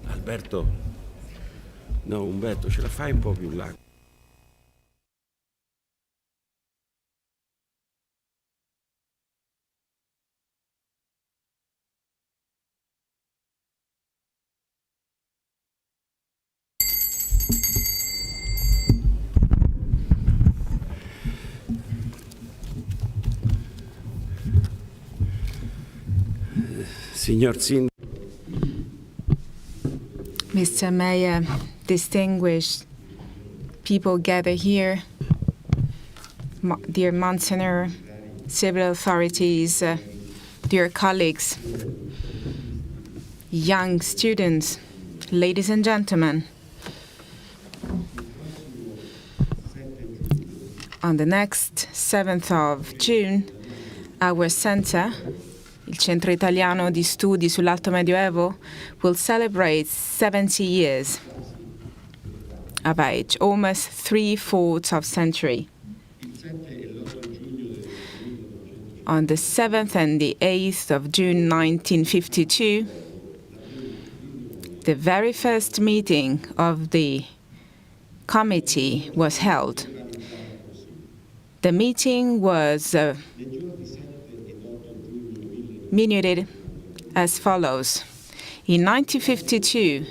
Alberto, no, Umberto, ce la fai un po' più là? Signor Sindaco. Mr. Mayor, distinguished people gather here, dear Monsignor, civil authorities, dear colleagues, young students, ladies and gentlemen. On the next 7th of June, our center, il Centro Italiano di Studi sull'Alto Medioevo, will celebrate 70 years of age, almost 3/4 of century. On the 7th and the 8th of June 1952, the very first meeting of the committee was held. The meeting was minuted as follows. In 1952,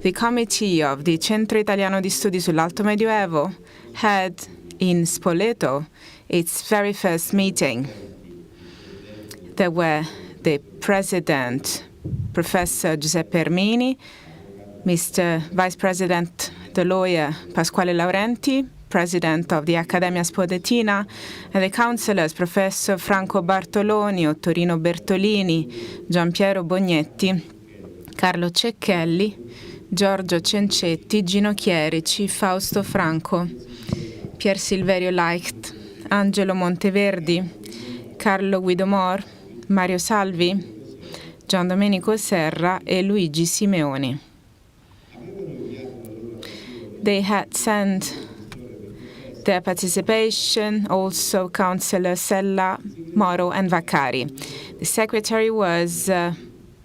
the committee of the Centro Italiano di Studi sull'Alto Medioevo had in Spoleto its very first meeting. There were the President, Professor Giuseppe Ermini, Mr. Vice President, the lawyer Pasquale Laurenti, President of the Accademia Spoletina, and the councillors Professor Franco Bartoloni, Ottorino Bertolini, Giampiero Bognetti, Carlo Cecchelli, Giorgio Cencetti, Gino Chierici, Fausto Franco, Pier Silverio Leicht, Angelo Monteverdi, Carlo Guidomor, Mario Salvi, Gian Domenico Serra e Luigi Simeoni. They had sent their participation also Councillor Sella, Moro and Vaccari. The secretary was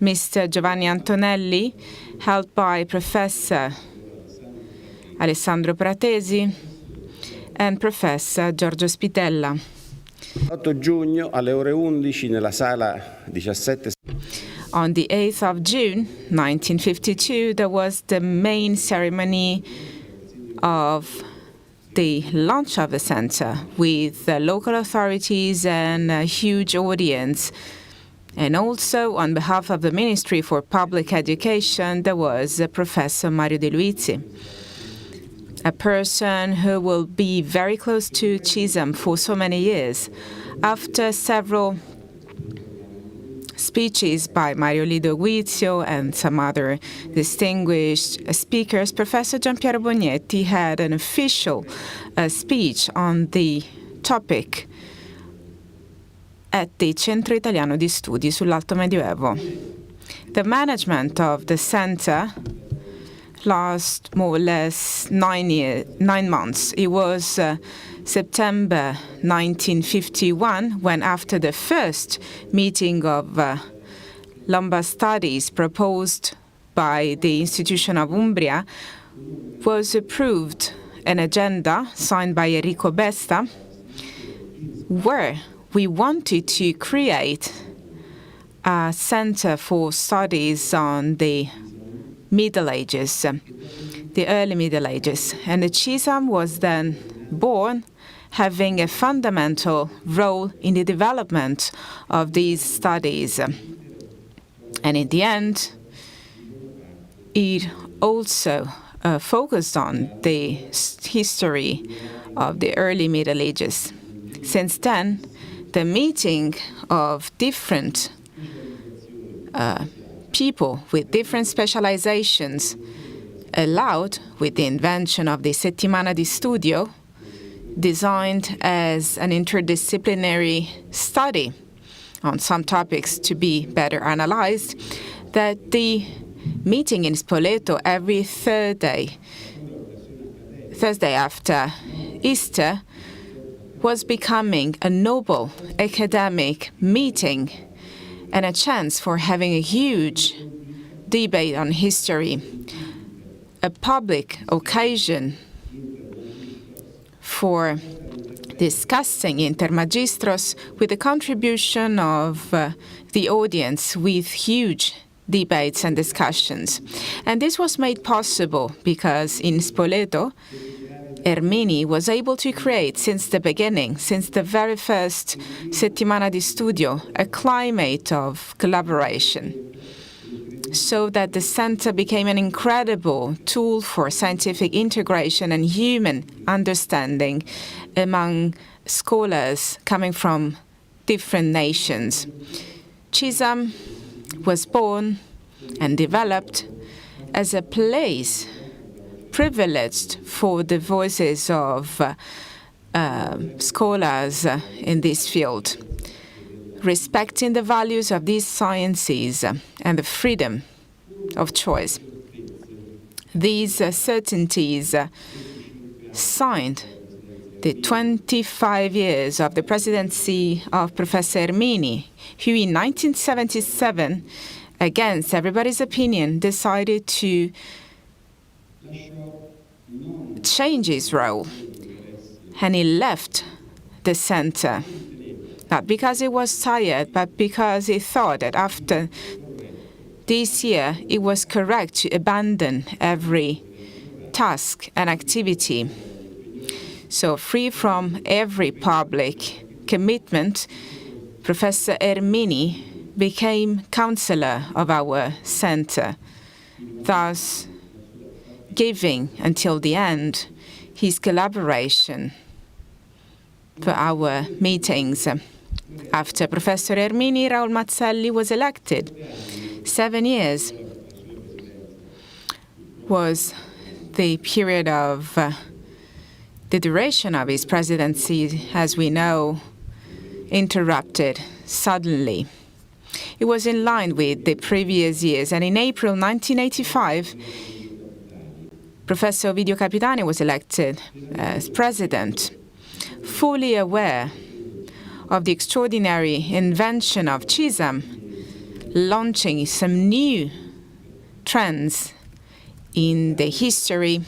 Mr. Giovanni Antonelli, helped by Professor Alessandro Pratesi and Professor Giorgio Spitella. 8 giugno alle ore 11 nella sala 17. On the 8th of June 1952, there was the main ceremony of the launch of the center with the local authorities and a huge audience. And also, on behalf of the Ministry for Public Education, there was Professor Mario De Luizzi, a person who will be very close to Cisam for so many years. After several speeches by Mario Lido Guizio and some other distinguished speakers, Professor Giampiero Bognetti had an official speech on the topic at the Centro Italiano di Studi sull'Alto Medioevo. The management of the center last more or less 9 months. It was September 1951 when, after the first meeting of Lombard Studies proposed by the Institution of Umbria, was approved an agenda signed by Enrico Besta, where we wanted to create a center for studies on the Middle Ages, the early Middle Ages. And the Cisam was then born, having a fundamental role in the development of these studies. And in the end, it also focused on the history of the early Middle Ages. Since then, the meeting of different people with different specializations allowed, with the invention of the Settimana di Studio, designed as an interdisciplinary study on some topics to be better analyzed, that the meeting in Spoleto every Thursday after Easter was becoming a noble academic meeting and a chance for having a huge debate on history, a public occasion for discussing inter magistros with the contribution of the audience with huge debates and discussions. And this was made possible because in Spoleto, Ermini was able to create since the beginning, since the very first settimana di studio, a climate of collaboration, so that the center became an incredible tool for scientific integration and human understanding among scholars coming from different nations. Cisam was born and developed as a place privileged for the voices of scholars in this field, respecting the values of these sciences and the freedom of choice. These certainties signed the 25 years of the presidency of Professor Ermini, who in 1977, against everybody's opinion, decided to change his role, and he left the center, not because he was tired, but because he thought that after this year it was correct to abandon every task and activity. So free from every public commitment, Professor Ermini became counselor of our center, thus giving until the end his collaboration for our meetings. After Professor Ermini, Raul Mazzelli was elected. 7 years was the period of the duration of his presidency, as we know, interrupted suddenly. It was in line with the previous years, and in April 1985, Professor Ovidio Capitani was elected as president, fully aware of the extraordinary invention of Cisam, launching some new trends in the history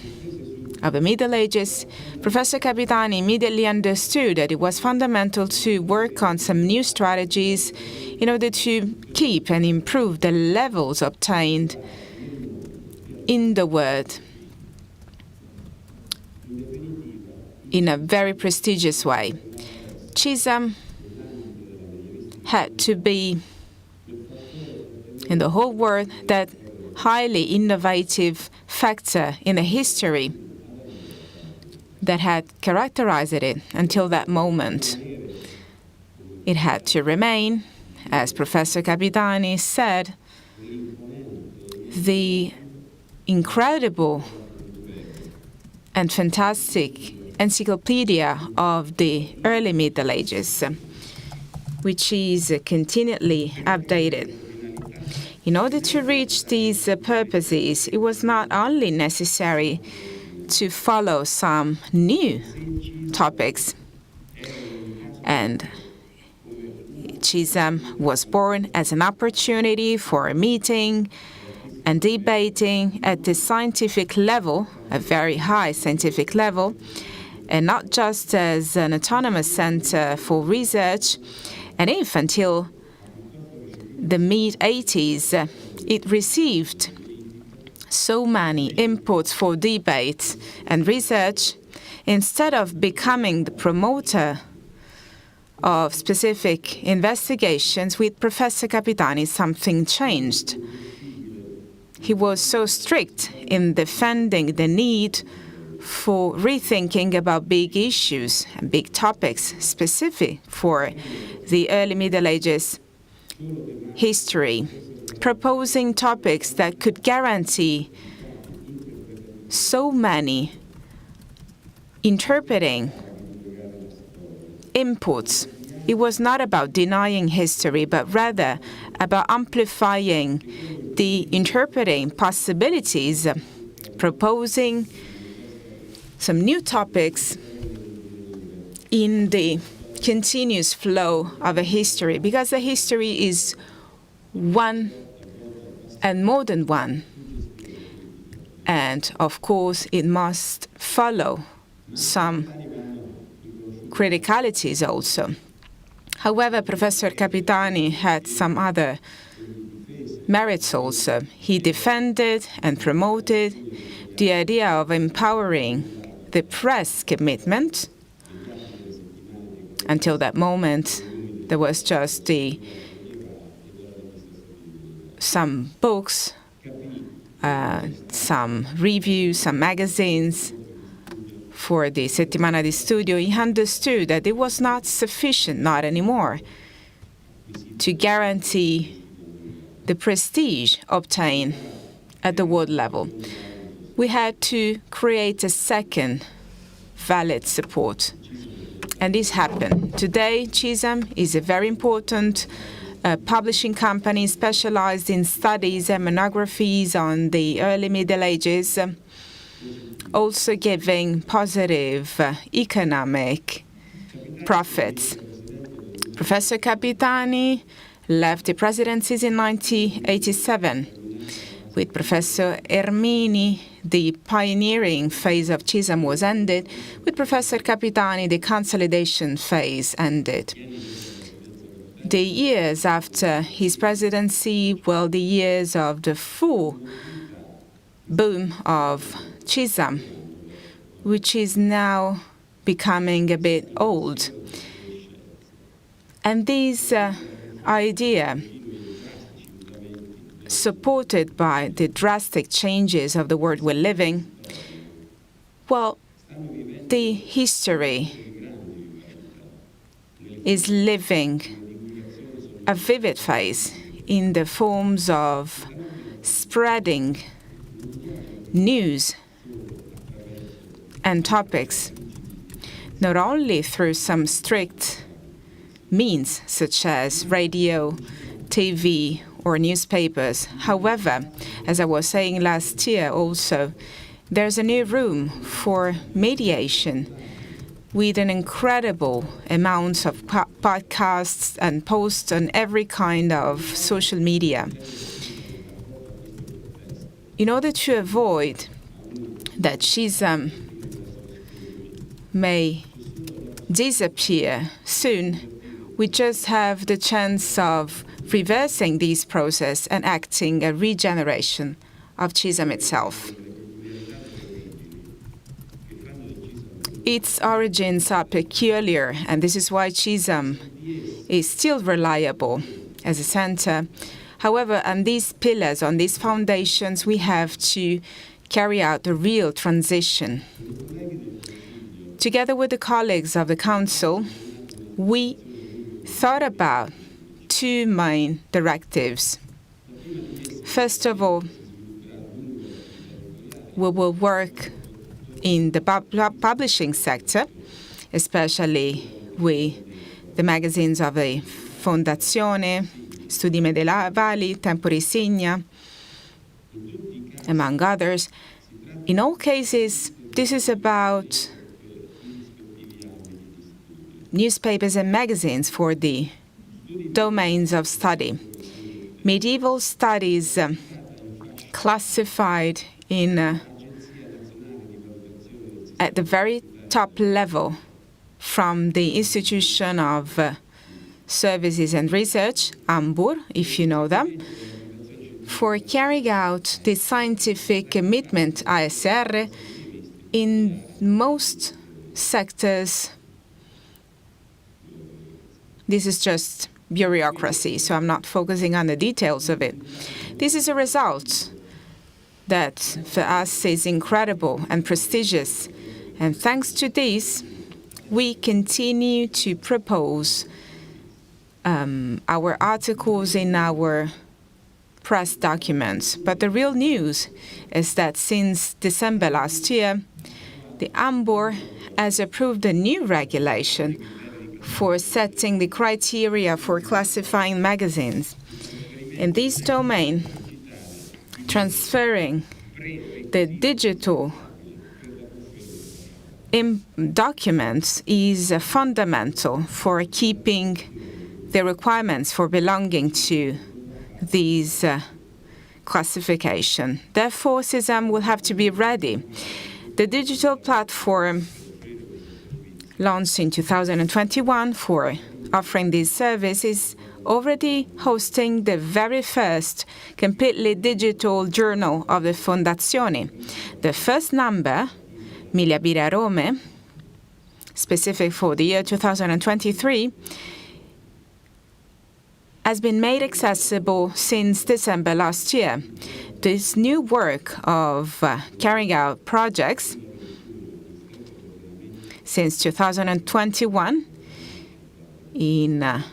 of the Middle Ages. Professor Capitani immediately understood that it was fundamental to work on some new strategies in order to keep and improve the levels obtained in the world in a very prestigious way. Cisam had to be, in the whole world, that highly innovative factor in the history that had characterized it until that moment. It had to remain, as Professor Capitani said, the incredible and fantastic encyclopedia of the early Middle Ages, which is continually updated. In order to reach these purposes, it was not only necessary to follow some new topics, and Cisam was born as an opportunity for a meeting and debating at the scientific level, a very high scientific level, and not just as an autonomous center for research. And if until the mid-80s, it received so many inputs for debate and research, instead of becoming the promoter of specific investigations with Professor Capitani, something changed. He was so strict in defending the need for rethinking about big issues and big topics specific for the early Middle Ages history, proposing topics that could guarantee so many interpreting inputs. It was not about denying history, but rather about amplifying the interpreting possibilities, proposing some new topics in the continuous flow of a history, because the history is one and more than one. And of course, it must follow some criticalities also. However, Professor Capitani had some other merits also. He defended and promoted the idea of empowering the press commitment. Until that moment, there was just some books, some reviews, some magazines for the Settimana di Studio. He understood that it was not sufficient, not anymore, to guarantee the prestige obtained at the world level. We had to create a second valid support. And this happened. Today, Cisam is a very important publishing company specialized in studies and monographies on the early Middle Ages, also giving positive economic profits. Professor Capitani left the presidencies in 1987. With Professor Ermini, the pioneering phase of Cisam was ended. With Professor Capitani, the consolidation phase ended. The years after his presidency, well, the years of the full boom of Cisam, which is now becoming a bit old. And this idea, supported by the drastic changes of the world we're living, well, the history is living a vivid phase in the forms of spreading news and topics, not only through some strict means such as radio, TV, or newspapers. However, as I was saying last year also, there's a new room for mediation with an incredible amount of podcasts and posts on every kind of social media. In order to avoid that Cisam may disappear soon, we just have the chance of reversing this process and acting a regeneration of Cisam itself. Its origins are peculiar, and this is why Cisam is still reliable as a center. However, on these pillars, on these foundations, we have to carry out a real transition. Together with the colleagues of the Council, we thought about two main directives. First of all, we will work in the publishing sector, especially with the magazines of the Fondazione, Studi Medievali, Tempo di Signa, among others. In all cases, this is about newspapers and magazines for the domains of study. Medieval studies classified in at the very top level from the Institution of Services and Research, AMBUR, if you know them, for carrying out the scientific commitment, ASR, in most sectors. This is just bureaucracy, so I'm not focusing on the details of it. This is a result that for us is incredible and prestigious. And thanks to this, we continue to propose our articles in our press documents. But the real news is that since December last year, the AMBUR has approved a new regulation for setting the criteria for classifying magazines. In this domain, transferring the digital documents is fundamental for keeping the requirements for belonging to these classification. Therefore, Cisam will have to be ready. The digital platform launched in 2021 for offering this service is already hosting the very first completely digital journal of the Fondazione. The first number, Mille Birre a Rome, specific for the year 2023, has been made accessible since December last year. This new work of carrying out projects since 2021 in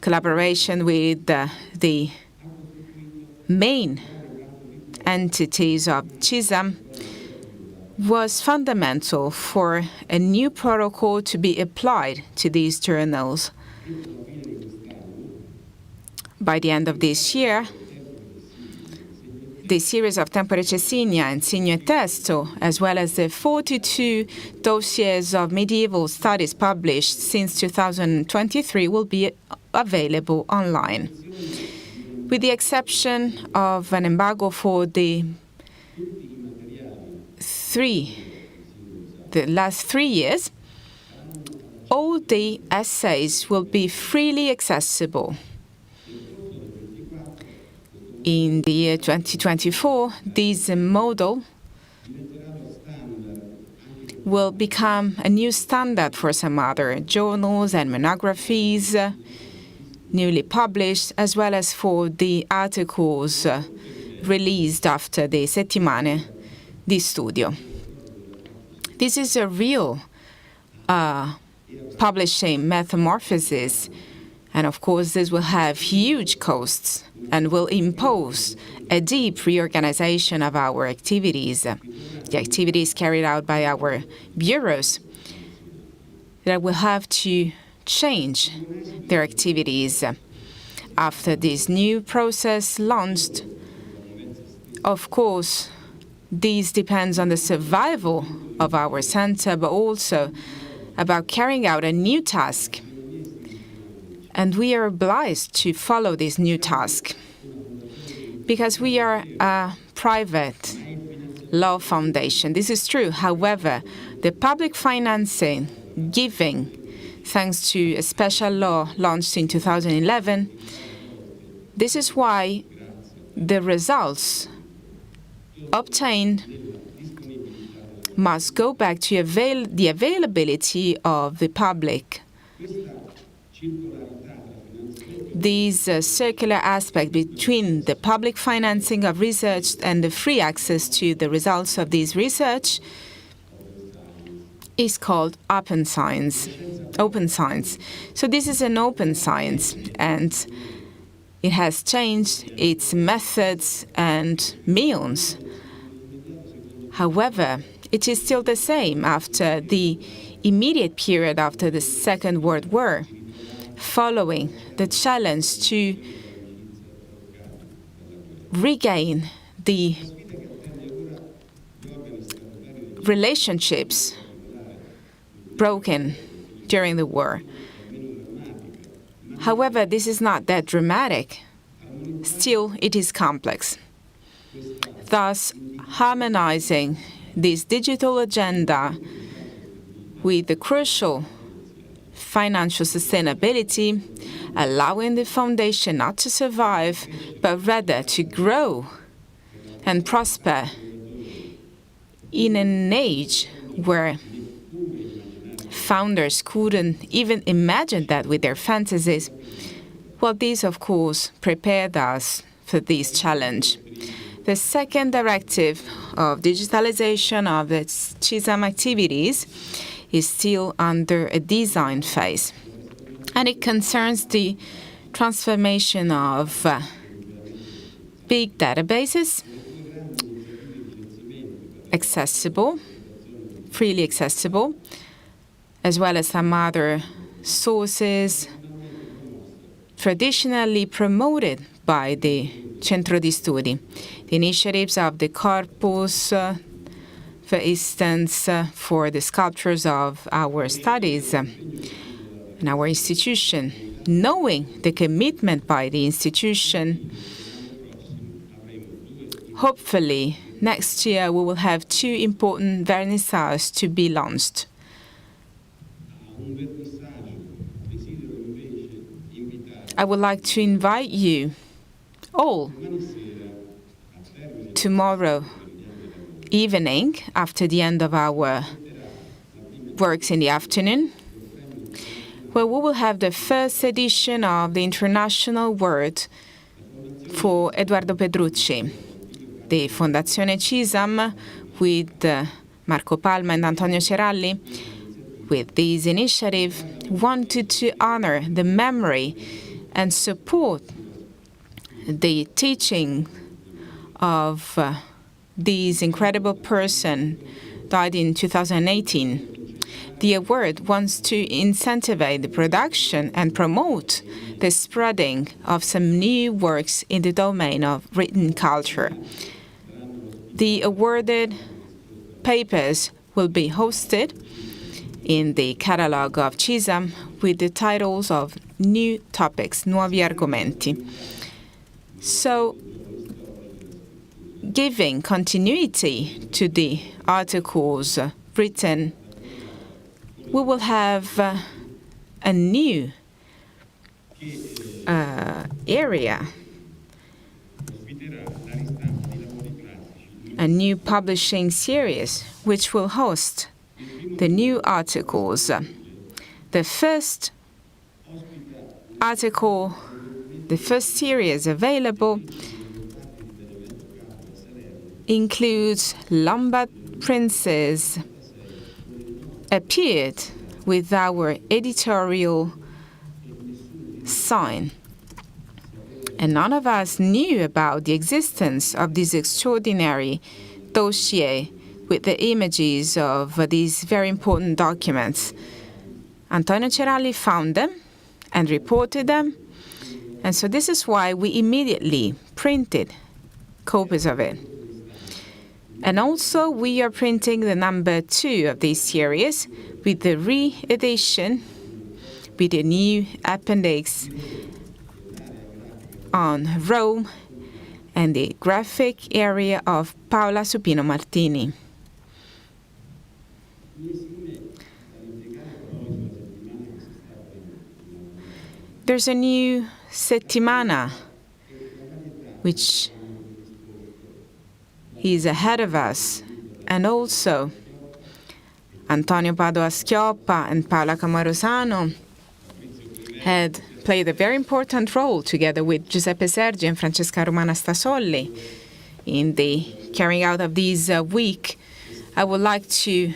collaboration with the main entities of Cisam was fundamental for a new protocol to be applied to these journals. By the end of this year, the series of Tempo Recessigna and Signo e Testo, as well as the 42 dossiers of medieval studies published since 2023, will be available online. With the exception of an embargo for the last 3 years, all the essays will be freely accessible. In the year 2024, this model will become a new standard for some other journals and monographies newly published, as well as for the articles released after the Settimane di Studio. This is a real publishing metamorphosis, and of course this will have huge costs and will impose a deep reorganization of our activities, the activities carried out by our bureaus that will have to change their activities after this new process launched. Of course, this depends on the survival of our center, but also about carrying out a new task. And we are obliged to follow this new task because we are a private law foundation. This is true. However, the public financing giving, thanks to a special law launched in 2011, this is why the results obtained must go back to the availability of the public. This circular aspect between the public financing of research and the free access to the results of this research is called open science. So this is an open science, and it has changed its methods and means. However, it is still the same after the immediate period after the Second World War, following the challenge to regain the relationships broken during the war. However, this is not that dramatic. Still, it is complex. Thus, harmonizing this digital agenda with the crucial financial sustainability, allowing the foundation not to survive, but rather to grow and prosper in an age where founders couldn't even imagine that with their fantasies. Well, this, of course, prepared us for this challenge. The second directive of digitalization of the Cisam activities is still under a design phase, and it concerns the transformation of big databases, freely accessible, as well as some other sources traditionally promoted by the Centro di Studi, the initiatives of the Corpus for instance, for the sculptures of our studies in our institution, knowing the commitment by the institution. Hopefully, next year we will have 2 important vernissages to be launched. I would like to invite you all tomorrow evening, after the end of our works in the afternoon, where we will have the first edition of the International Word for Edoardo Pedrucci. The Fondazione Cisam, with Marco Palma and Antonio Ceralli, with this initiative, wanted to honor the memory and support the teaching of this incredible person, died in 2018. The award wants to incentivize the production and promote the spreading of some new works in the domain of written culture. The awarded papers will be hosted in the catalog of Cisam with the titles of New Topics, Nuovi Argomenti. So, giving continuity to the articles written, we will have a new area, a new publishing series, which will host the new articles. The first article, the first series available, includes Lombard princes appeared with our editorial sign. And none of us knew about the existence of this extraordinary dossier with the images of these very important documents. Antonio Ceralli found them and reported them. And so this is why we immediately printed copies of it. And also, we are printing the number 2 of this series with the re-edition, with a new appendix on Rome and the graphic area of Paola Supino Martini. There's a new settimana, which is ahead of us, and also Antonio Padova-Schioppa and Paola Camarosano had played a very important role together with Giuseppe Sergi and Francesca Romana Stasoli in the carrying out of this week. I would like to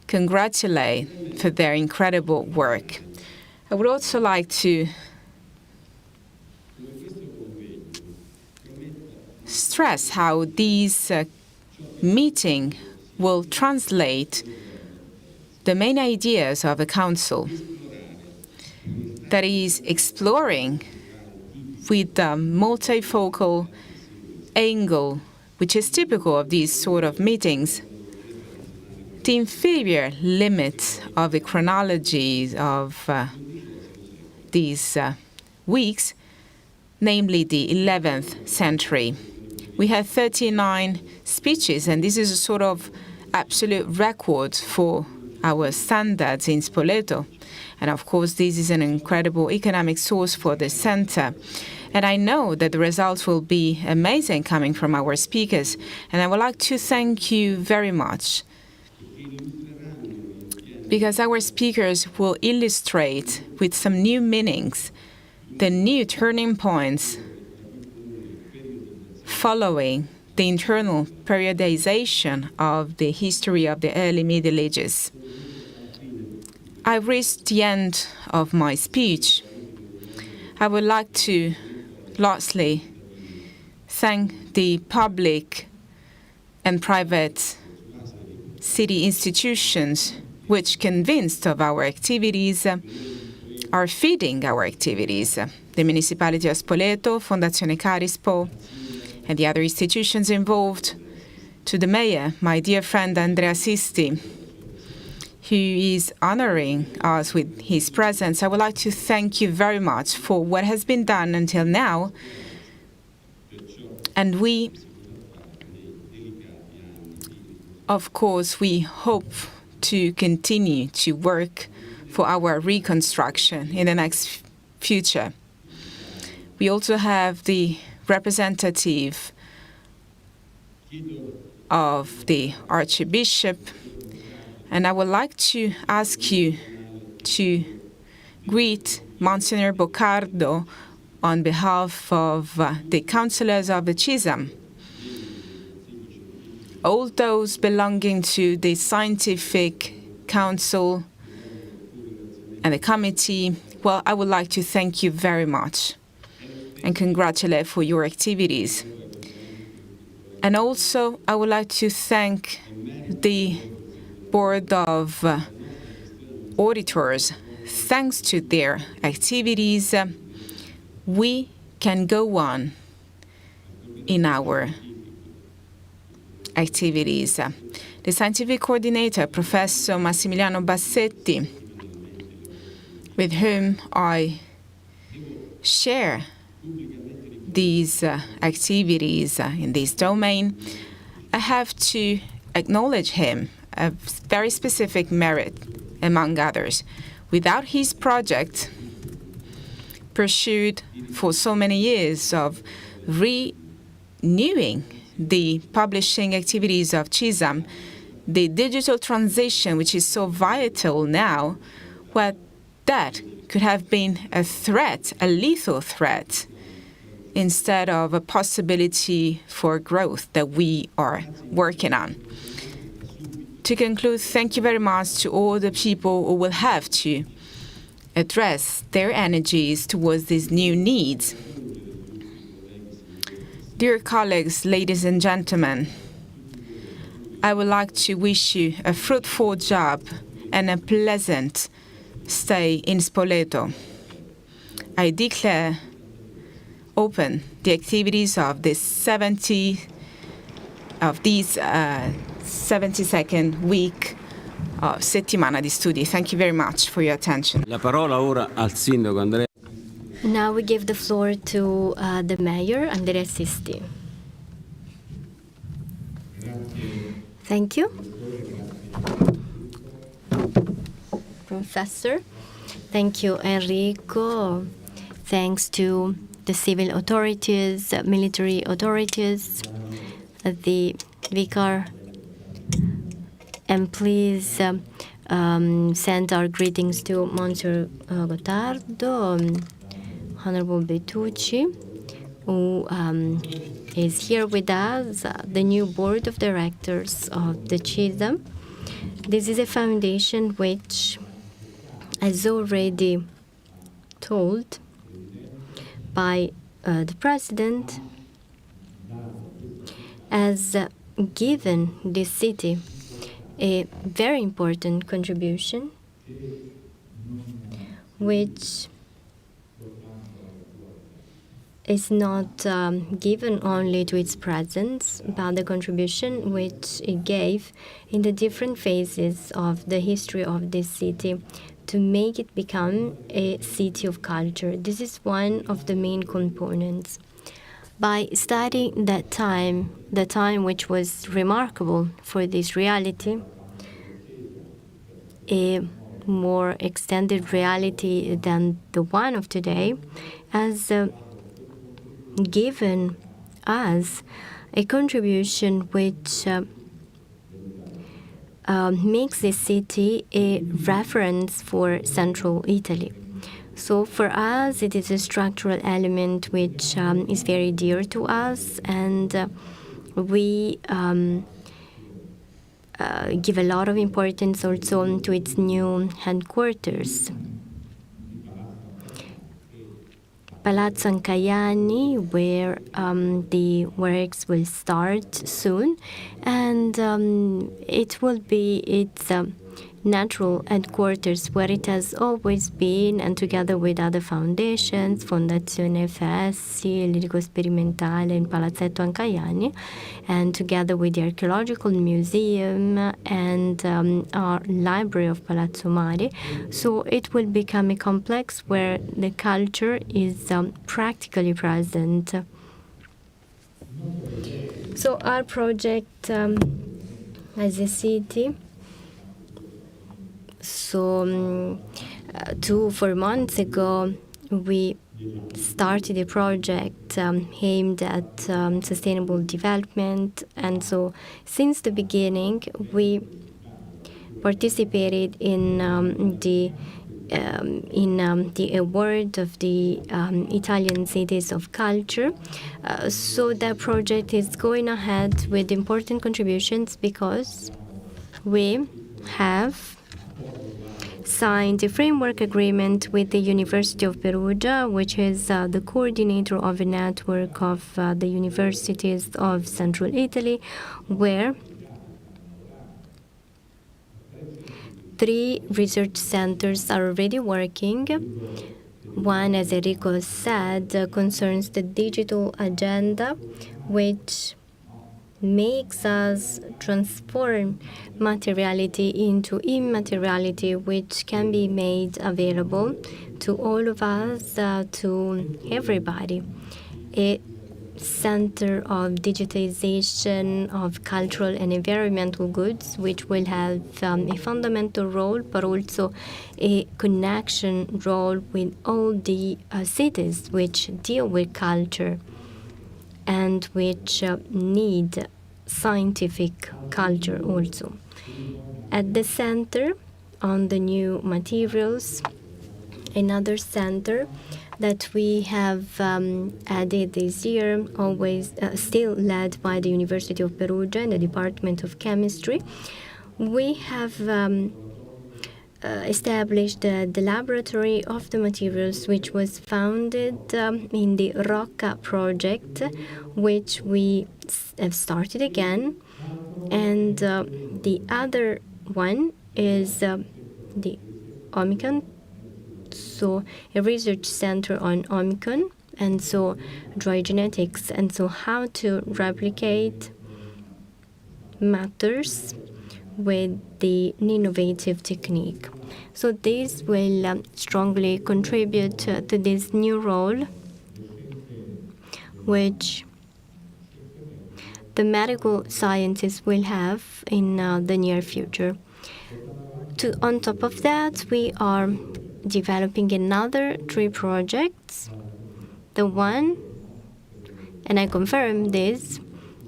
congratulate for their incredible work. I would also like to stress how this meeting will translate the main ideas of the Council, that is, exploring with a multifocal angle, which is typical of these sort of meetings, the inferior limits of the chronology of these weeks, namely the 11th century. We had 39 speeches, and this is a sort of absolute record for our standards in Spoleto. And of course, this is an incredible economic source for the center. And I know that the results will be amazing coming from our speakers. And I would like to thank you very much, because our speakers will illustrate with some new meanings the new turning points following the internal periodization of the history of the early Middle Ages. I've reached the end of my speech. I would like to lastly thank the public and private city institutions which, convinced of our activities, are feeding our activities. The municipality of Spoleto, Fondazione Carispo, and the other institutions involved to the mayor, my dear friend Andrea Sisti, who is honoring us with his presence. I would like to thank you very much for what has been done until now. And we, of course, we hope to continue to work for our reconstruction in the next future. We also have the representative of the Archbishop, and I would like to ask you to greet Monsignor Boccardo on behalf of the councillors of the Cisam, all those belonging to the Scientific Council and the committee. Well, I would like to thank you very much and congratulate for your activities. And also, I would like to thank the Board of Auditors. Thanks to their activities, we can go on in our activities. The scientific coordinator, Professor Massimiliano Bassetti, with whom I share these activities in this domain, I have to acknowledge him, a very specific merit among others. Without his project, pursued for so many years of renewing the publishing activities of Cisam, the digital transition, which is so vital now, well, that could have been a threat, a lethal threat, instead of a possibility for growth that we are working on. To conclude, thank you very much to all the people who will have to address their energies towards these new needs. Dear colleagues, ladies and gentlemen, I would like to wish you a fruitful job and a pleasant stay in Spoleto. I declare open the activities of this 72nd week of Settimana di Studi. Thank you very much for your attention. La parola ora al sindaco Andrea. Now we give the floor to the mayor, Andrea Sisti. Thank you. Professor. Thank you, Enrico. Thanks to the civil authorities, military authorities, the vicar. And please send our greetings to Monsignor Gottardo, Honorable Bertucci, who is here with us, the new board of directors of the Cisam. This is a foundation which, as already told by the president, has given this city a very important contribution, which is not given only to its presence, but the contribution which it gave in the different phases of the history of this city to make it become a city of culture. This is one of the main components. By studying that time, the time which was remarkable for this reality, a more extended reality than the one of today, has given us a contribution which makes this city a reference for Central Italy. So for us, it is a structural element which is very dear to us, and we give a lot of importance also to its new headquarters. Palazzo Ancaiani, where the works will start soon, and it will be its natural headquarters where it has always been, and together with other foundations, Fondazione Fessi, Lirico Sperimentale in Palazzetto Ancaiani, and together with the Archaeological Museum and our Library of Palazzo Mari. So it will become a complex where the culture is practically present. So our project as a city, so 4 months ago, we started a project aimed at sustainable development, and so since the beginning, we participated in the award of the Italian Cities of Culture. So that project is going ahead with important contributions because we have signed a framework agreement with the University of Perugia, which is the coordinator of a network of the universities of Central Italy, where 3 research centers are already working. One, as Enrico said, concerns the digital agenda, which makes us transform materiality into immateriality, which can be made available to all of us, to everybody. A center of digitization of cultural and environmental goods, which will have a fundamental role, but also a connection role with all the cities which deal with culture and which need scientific culture also. At the center, on the new materials, another center that we have added this year, always still led by the University of Perugia and the Department of Chemistry. We have established the Laboratory of the Materials, which was founded in the Rocca project, which we have started again. And the other one is the Omicron, so a research center on Omicron, and so dry genetics, and so how to replicate matters with the innovative technique. So this will strongly contribute to this new role, which the medical scientists will have in the near future. On top of that, we are developing another 3 projects. The one, and I confirm this,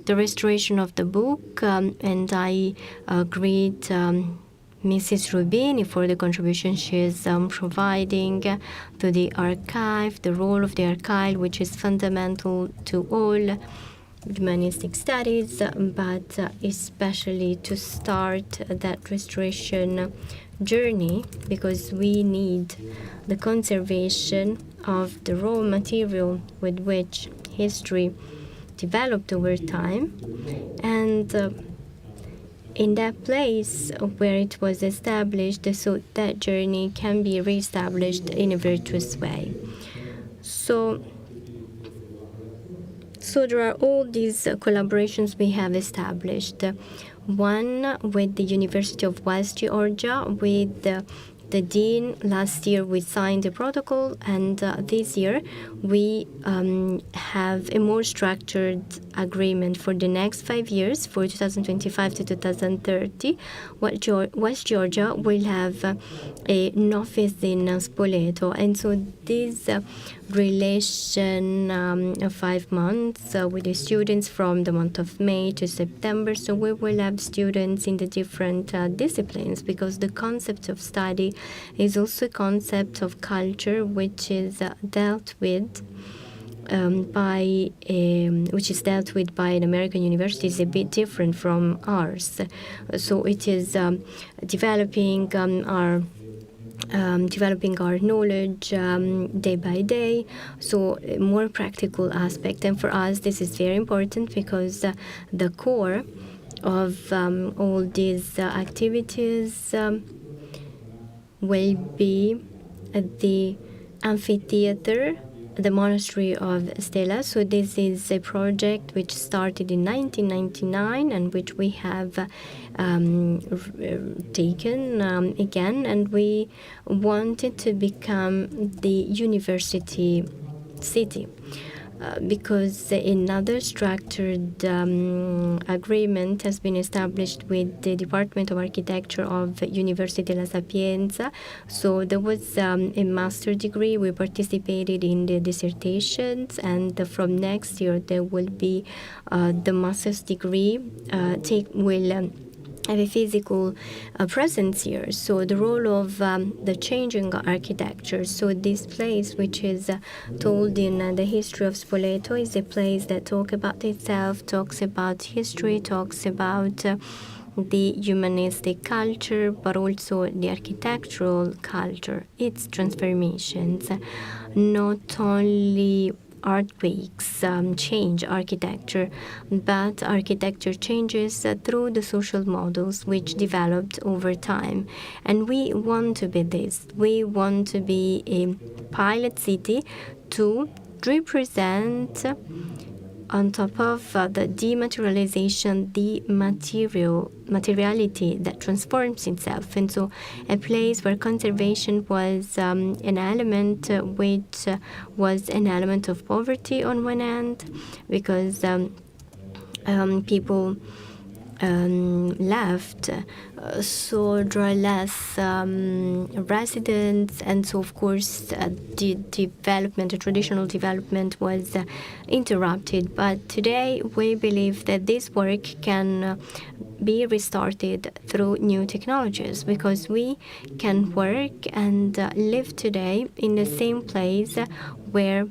the restoration of the book, and I greet Mrs. Rubini for the contribution she is providing to the archive, the role of the archive, which is fundamental to all humanistic studies, but especially to start that restoration journey, because we need the conservation of the raw material with which history developed over time, and in that place where it was established, so that journey can be reestablished in a virtuous way. So there are all these collaborations we have established. One with the University of West Georgia, with the dean. Last year we signed a protocol, and this year we have a more structured agreement for the next 5 years, for 2025 to 2030. West Georgia will have an office in Spoleto, and so this relation of 5 months with the students from the month of May to September. So we will have students in the different disciplines, because the concept of study is also a concept of culture, which is dealt with by an American university, is a bit different from ours. So it is developing our knowledge day by day, so a more practical aspect. And for us, this is very important, because the core of all these activities will be the amphitheater, the monastery of Stella. So this is a project which started in 1999 and which we have taken again, and we wanted to become the university city. Because another structured agreement has been established with the Department of Architecture of University La Sapienza. So there was a master degree. We participated in the dissertations, and from next year there will be the master's degree will have a physical presence here. So the role of the changing architecture. So this place, which is told in the history of Spoleto, is a place that talks about itself, talks about history, talks about the humanistic culture, but also the architectural culture, its transformations. Not only earthquakes change architecture, but architecture changes through the social models which developed over time. And we want to be this. We want to be a pilot city to represent, on top of the dematerialization, the materiality that transforms itself. And so a place where conservation was an element which was an element of poverty on one end, because people left, so there are less residents, and so of course the development, the traditional development was interrupted. But today we believe that this work can be restarted through new technologies, because we can work and live today in the same place where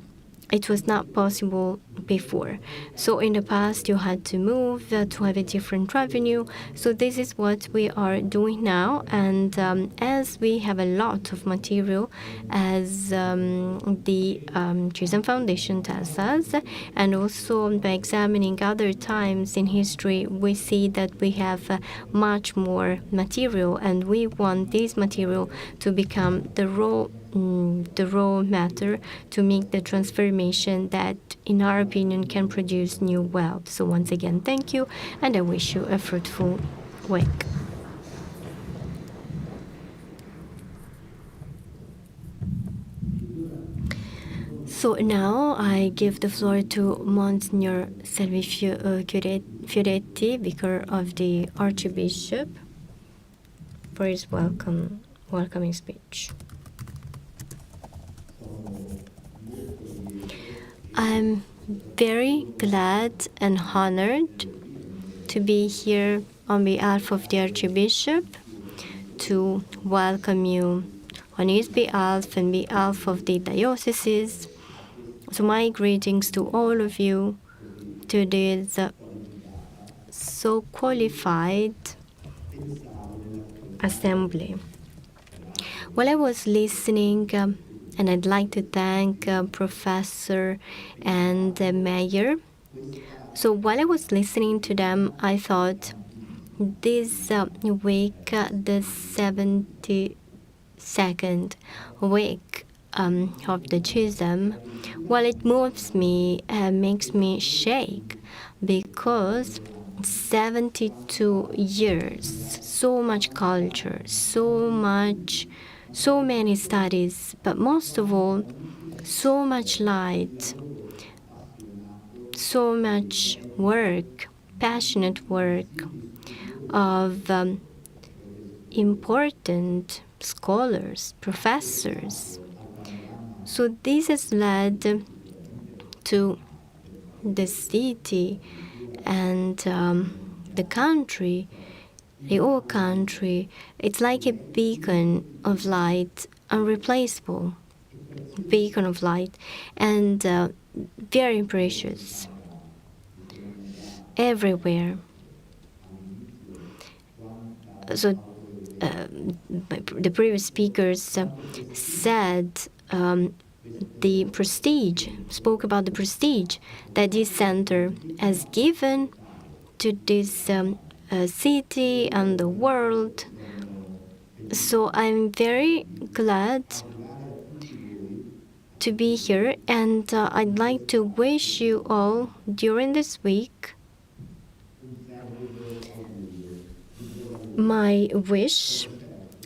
it was not possible before. So in the past, you had to move to have a different revenue. So this is what we are doing now. And as we have a lot of material, as the Cisam Foundation tells us, and also by examining other times in history, we see that we have much more material, and we want this material to become the raw matter to make the transformation that, in our opinion, can produce new wealth. So once again, thank you, and I wish you a fruitful week. So now I give the floor to Monsignor Salvi Fioretti, Vicar of the Archbishop, for his welcoming speech. I'm very glad and honored to be here on behalf of the Archbishop to welcome you on his behalf and behalf of the dioceses. So my greetings to all of you, to this so qualified assembly. While I was listening, and I'd like to thank Professor and Mayor. So while I was listening to them, I thought this week, the 72nd week of the Cisam, while it moves me, makes me shake, because 72 years, so much culture, so many studies, but most of all, so much light, so much work, passionate work of important scholars, professors. So this has led to the city and the country, the whole country. It's like a beacon of light, unreplaceable beacon of light, and very precious everywhere. So the previous speakers said the prestige, spoke about the prestige that this center has given to this city and the world. So I'm very glad to be here, and I'd like to wish you all during this week my wish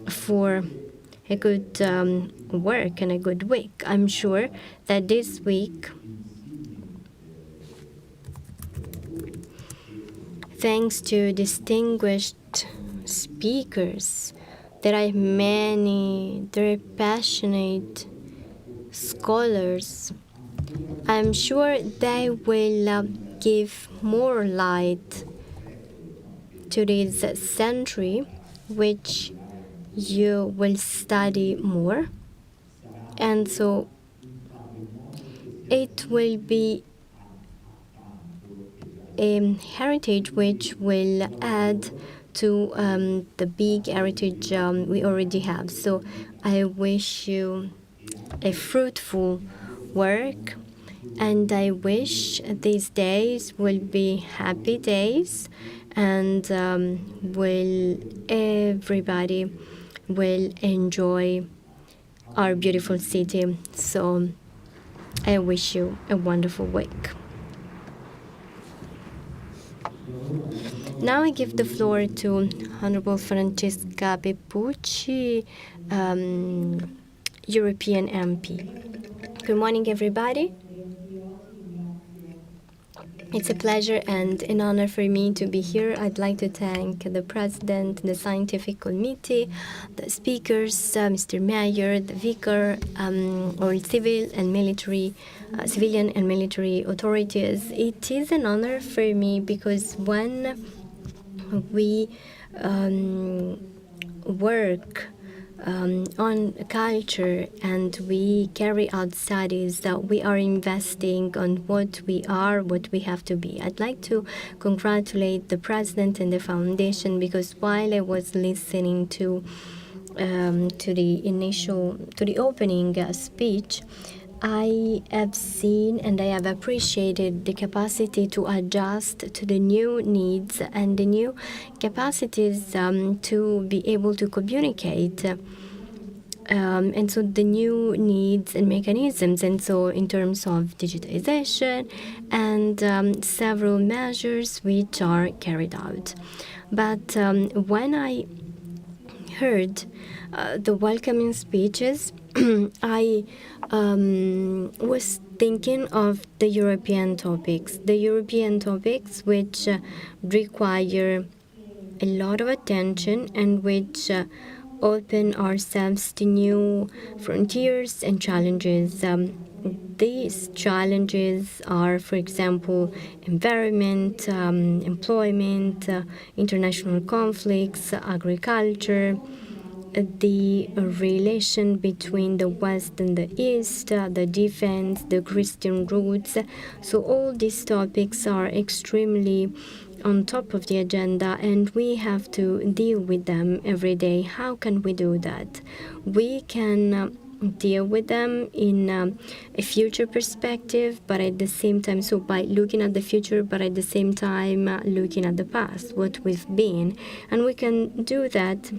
for a good work and a good week. I'm sure that this week, thanks to distinguished speakers, there are many, very passionate scholars. I'm sure they will give more light to this century, which you will study more. And so it will be a heritage which will add to the big heritage we already have. So I wish you a fruitful work, and I wish these days will be happy days, and will everybody will enjoy our beautiful city. So I wish you a wonderful week. Now I give the floor to Honorable Francesca Peppucci, European MP. Good morning, everybody. It's a pleasure and an honor for me to be here. I'd like to thank the President, the Scientific Committee, the speakers, Mr. Mayor, the Vicar, all civilian and military authorities. It is an honor for me because when we work on culture and we carry out studies, that we are investing on what we are, what we have to be. I'd like to congratulate the President and the Foundation, because while I was listening to the opening speech, I have seen and I have appreciated the capacity to adjust to the new needs and the new capacities to be able to communicate. And so the new needs and mechanisms, and so in terms of digitization and several measures which are carried out. But when I heard the welcoming speeches, I was thinking of the European topics which require a lot of attention and which open ourselves to new frontiers and challenges. These challenges are, for example, environment, employment, international conflicts, agriculture, the relation between the West and the East, the defense, the Christian roots. So all these topics are extremely on top of the agenda, and we have to deal with them every day. How can we do that? We can deal with them in a future perspective, but at the same time, so by looking at the future, but at the same time looking at the past, what we've been. And we can do that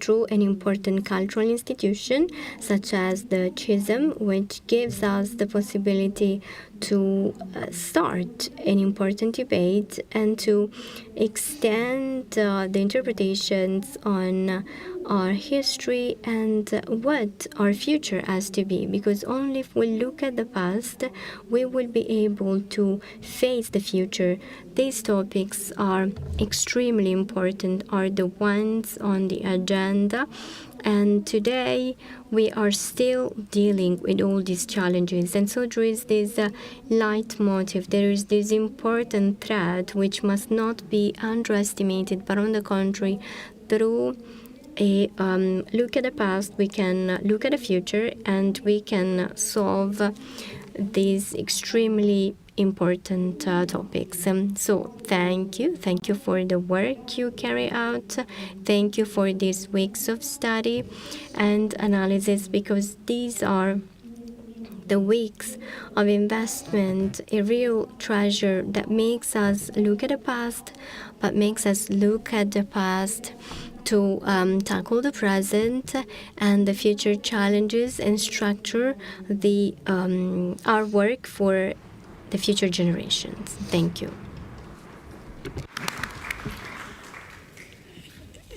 through an important cultural institution such as the Cisam, which gives us the possibility to start an important debate and to extend the interpretations on our history and what our future has to be. Because only if we look at the past, we will be able to face the future. These topics are extremely important, are the ones on the agenda. And today we are still dealing with all these challenges. And so there is this leitmotif, there is this important thread which must not be underestimated, but on the contrary, through a look at the past, we can look at the future, and we can solve these extremely important topics. So thank you for the work you carry out. Thank you for these weeks of study and analysis, because these are the weeks of investment, a real treasure that makes us look at the past, but makes us look at the past to tackle the present and the future challenges and structure our work for the future generations. Thank you.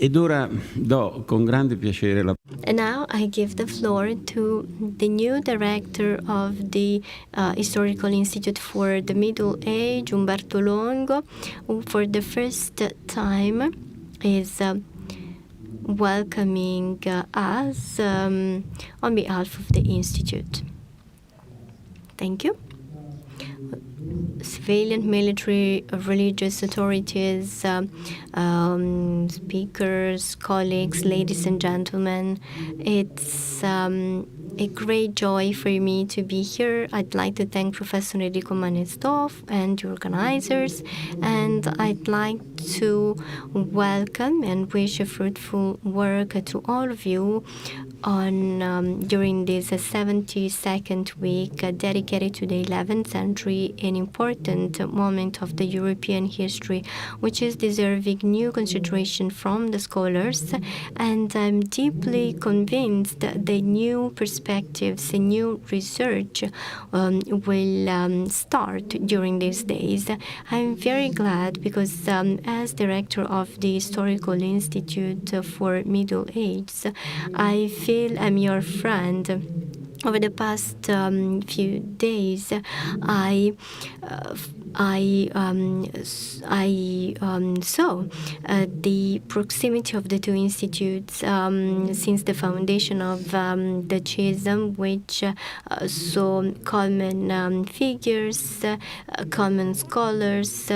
Ed ora do con grande piacere la And now I give the floor to the new director of the Historical Institute for the Middle Age, Umberto Longo, who for the first time is welcoming us on behalf of the Institute. Thank you. Civilian, military, religious authorities, speakers, colleagues, ladies and gentlemen, it's a great joy for me to be here. I'd like to thank Professor Enrico Manestov and the organizers, and I'd like to welcome and wish a fruitful work to all of you on during this 72nd week dedicated to the 11th century, an important moment of the European history, which is deserving new consideration from the scholars. And I'm deeply convinced that the new perspectives and new research will start during these days. I'm very glad because as director of the Historical Institute for Middle Ages, I feel I'm your friend. Over the past few days, I saw the proximity of the two institutes since the foundation of the Cisam, which saw common figures, common scholars,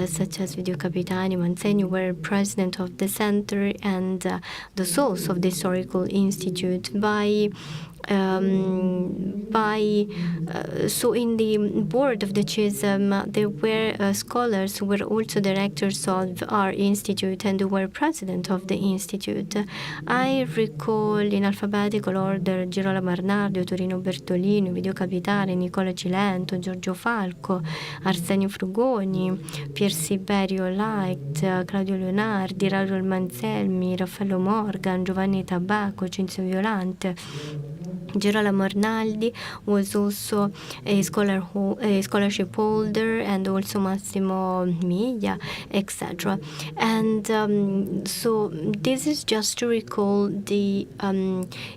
such as Video Capitani, Manzeni, were president of the center and the source of the Historical Institute. So in the board of the Cisam, there were scholars who were also directors of our institute and who were president of the institute. I recall in alphabetical order Girolamo Arnardo, Torino Bertolini, Video Capitani, Nicola Cilento, Giorgio Falco, Arsenio Frugoni, Pier Siberio Light, Claudio Leonardi, Raul Manzelmi, Raffaello Morgan, Giovanni Tabacco, Cinzio Violante. Girolamo Arnaldi was also a scholarship holder, and also Massimo Miglia, etc. And so this is just to recall the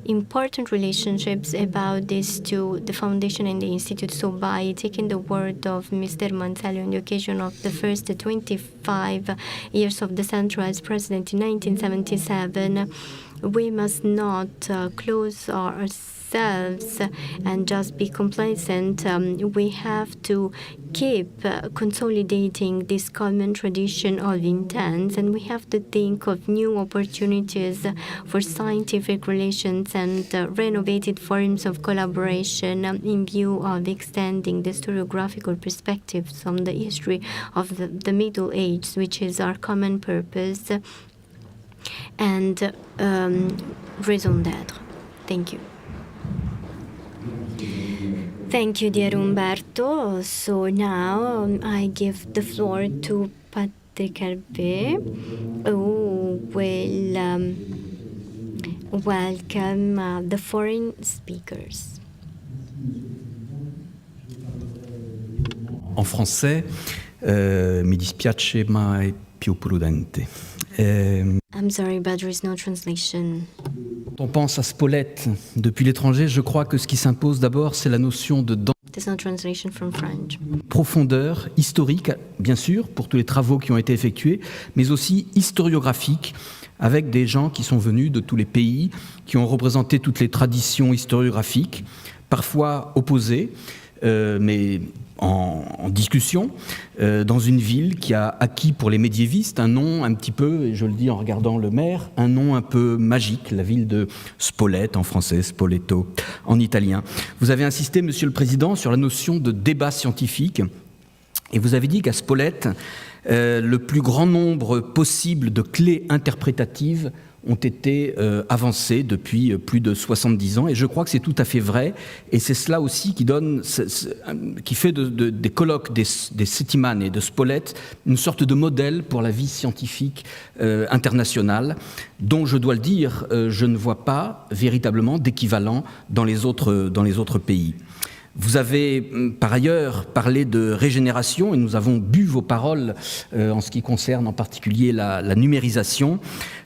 important relationships about these two, the foundation and the institute. So by taking the word of Mr. Manzelli on the occasion of the first 25 years of the center as president in 1977, we must not close ourselves and just be complacent. We have to keep consolidating this common tradition of intents, and we have to think of new opportunities for scientific relations and renovated forms of collaboration in view of extending the historiographical perspectives on the history of the Middle Ages, which is our common purpose and raison d'être. Thank you. Thank you, dear Umberto. So now I give the floor to Patrick Hervé, who will welcome the foreign speakers. En français, mi dispiace ma è più prudente. I'm sorry, but there is no translation. Quand on pense à Spolète depuis l'étranger, je crois que ce qui s'impose d'abord, c'est la notion de There's no translation from French. profondeur historique, bien sûr, pour tous les travaux qui ont été effectués, mais aussi historiographique, avec des gens qui sont venus de tous les pays, qui ont représenté toutes les traditions historiographiques, parfois opposées, mais en discussion, dans une ville qui a acquis pour les médiévistes un nom un petit peu, et je le dis en regardant le maire, un nom un peu magique, la ville de Spolète en français, Spoleto en italien. Vous avez insisté, Monsieur le Président, sur la notion de débat scientifique, et vous avez dit qu'à Spolète, le plus grand nombre possible de clés interprétatives ont été avancées depuis plus de 70 ans. Et je crois que c'est tout à fait vrai. Et c'est cela aussi qui fait des colloques des settimane et de Spoleto une sorte de modèle pour la vie scientifique internationale, dont, je dois le dire, je ne vois pas véritablement d'équivalent dans les autres pays. Vous avez par ailleurs parlé de régénération et nous avons bu vos paroles en ce qui concerne en particulier la numérisation.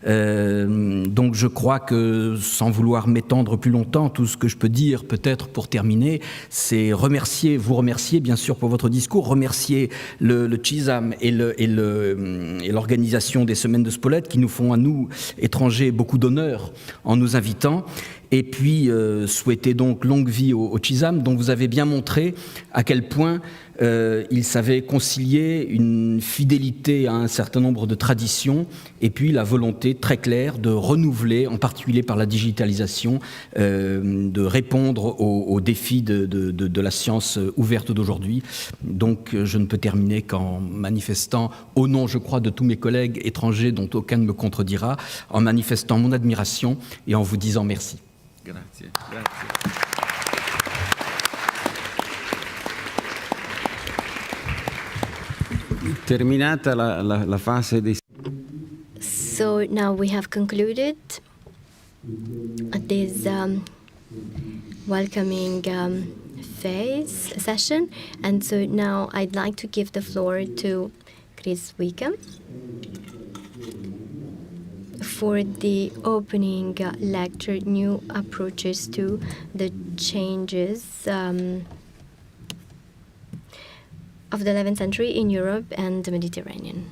Donc je crois que, sans vouloir m'étendre plus longtemps, tout ce que je peux dire peut-être pour terminer, c'est vous remercier bien sûr pour votre discours, remercier le Cisam et l'organisation des Semaines de Spoleto qui nous font à nous, étrangers, beaucoup d'honneur en nous invitant. Et puis souhaiter donc longue vie au Cisam, dont vous avez bien montré à quel point il savait concilier une fidélité à un certain nombre de traditions et puis la volonté très claire de renouveler, en particulier par la digitalisation, de répondre aux défis de la science ouverte d'aujourd'hui. Donc je ne peux terminer qu'en manifestant, au nom, je crois, de tous mes collègues étrangers dont aucun ne me contredira, en manifestant mon admiration et en vous disant merci. Grazie. Terminata la fase di... So now we have concluded this welcoming phase session, and so now I'd like to give the floor to Chris Wickham for the opening lecture, New Approaches to the Changes of the 11th Century in Europe and the Mediterranean.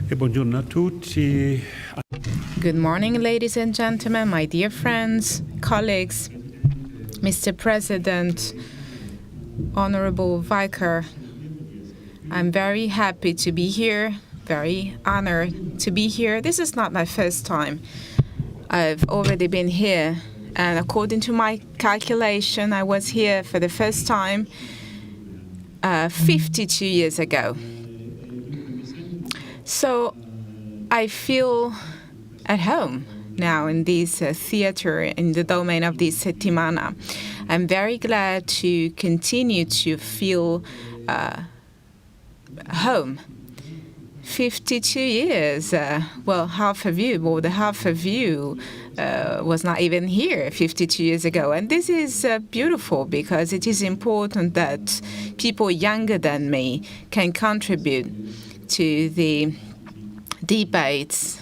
Buongiorno a tutti. Good morning, ladies and gentlemen, my dear friends, colleagues, Mr. President, Honorable Vicar. I'm very happy to be here, very honored to be here. This is not my first time. I've already been here, and according to my calculation, I was here for the first time 52 years ago. So I feel at home now in this theater, in the domain of this settimana. I'm very glad to continue to feel home. 52 years, well, half of you, more than half of you was not even here 52 years ago. And this is beautiful because it is important that people younger than me can contribute to the debates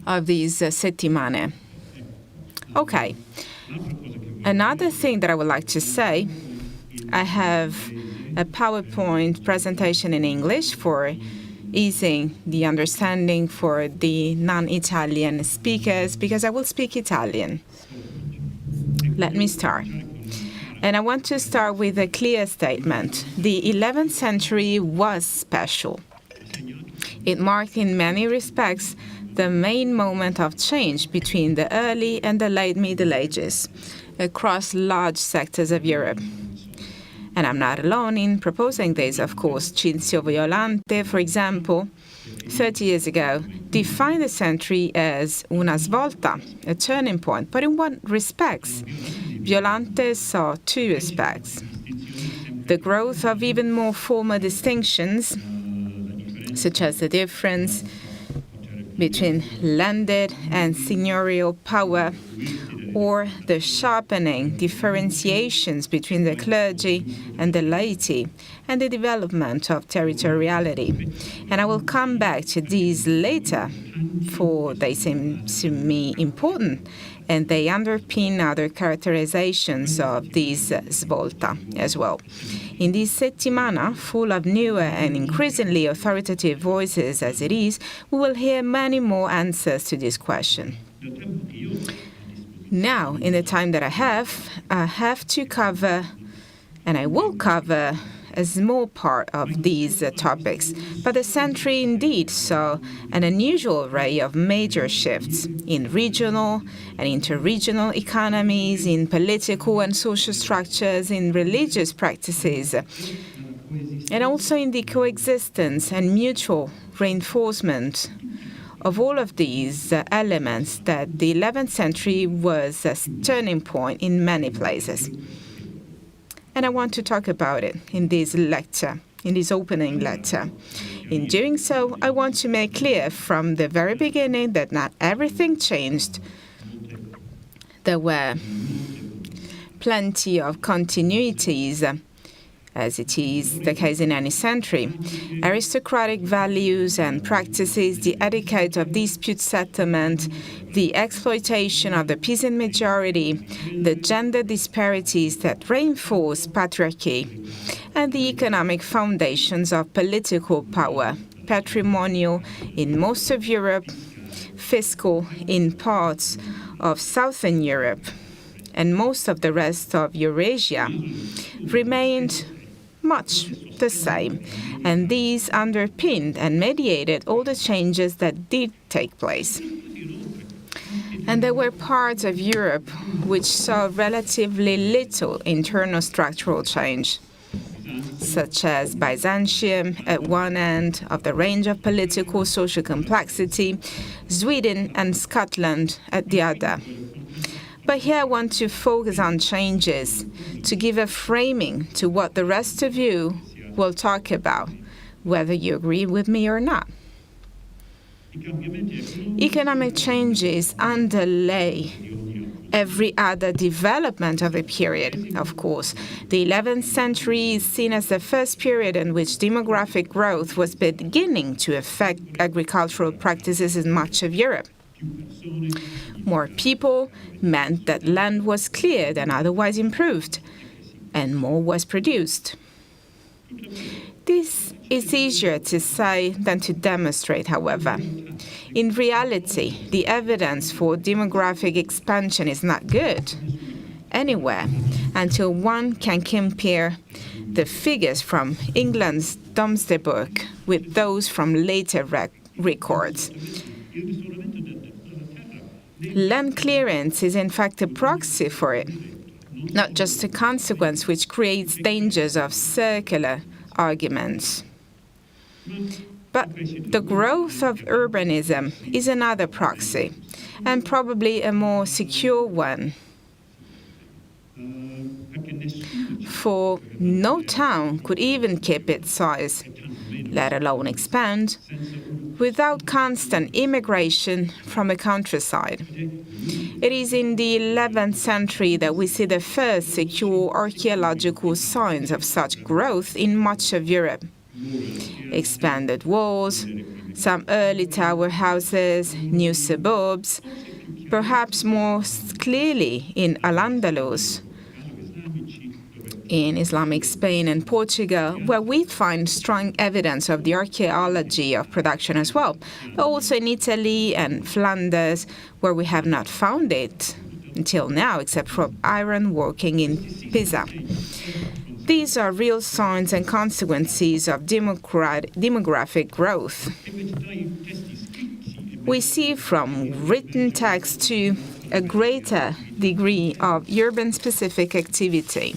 of these settimane. Okay. Another thing that I would like to say, I have a PowerPoint presentation in English for easing the understanding for the non-Italian speakers, because I will speak Italian. Let me start. And I want to start with a clear statement. The 11th century was special. It marked in many respects the main moment of change between the early and the late Middle Ages across large sectors of Europe. And I'm not alone in proposing this, of course. Cinzio Violante, for example, 30 years ago, defined the century as una svolta, a turning point. But in what respects? Violante saw two aspects. The growth of even more formal distinctions, such as the difference between landed and seigneurial power, or the sharpening differentiations between the clergy and the laity, and the development of territoriality. And I will come back to these later, for they seem to me important, and they underpin other characterizations of this svolta as well. In this settimana, full of newer and increasingly authoritative voices as it is, we will hear many more answers to this question. Now, in the time that I have to cover, and I will cover, a small part of these topics. But the century indeed saw an unusual array of major shifts in regional and interregional economies, in political and social structures, in religious practices, and also in the coexistence and mutual reinforcement of all of these elements that the 11th century was a turning point in many places. And I want to talk about it in this lecture, in this opening lecture. In doing so, I want to make clear from the very beginning that not everything changed. There were plenty of continuities, as it is the case in any century. Aristocratic values and practices, the etiquette of dispute settlement, the exploitation of the peasant majority, the gender disparities that reinforce patriarchy, and the economic foundations of political power, patrimonial in most of Europe, fiscal in parts of Southern Europe, and most of the rest of Eurasia, remained much the same, and these underpinned and mediated all the changes that did take place. And there were parts of Europe which saw relatively little internal structural change, such as Byzantium at one end of the range of political social complexity, Sweden and Scotland at the other. But here I want to focus on changes to give a framing to what the rest of you will talk about, whether you agree with me or not. Economic changes underlay every other development of the period. Of course, the 11th century is seen as the first period in which demographic growth was beginning to affect agricultural practices in much of Europe. More people meant that land was cleared and otherwise improved, and more was produced. This is easier to say than to demonstrate, however. In reality, the evidence for demographic expansion is not good anywhere until one can compare the figures from England's Domesday Book with those from later records. Land clearance is in fact a proxy for it, not just a consequence which creates dangers of circular arguments. But the growth of urbanism is another proxy, and probably a more secure one. For no town could even keep its size, let alone expand, without constant immigration from the countryside. It is in the 11th century that we see the first secure archaeological signs of such growth in much of Europe. Expanded walls, some early tower houses, new suburbs, perhaps most clearly in Al-Andalus, in Islamic Spain and Portugal, where we find strong evidence of the archaeology of production as well, but also in Italy and Flanders, where we have not found it until now, except for iron working in Pisa. These are real signs and consequences of demographic growth. We see from written text to a greater degree of urban-specific activity.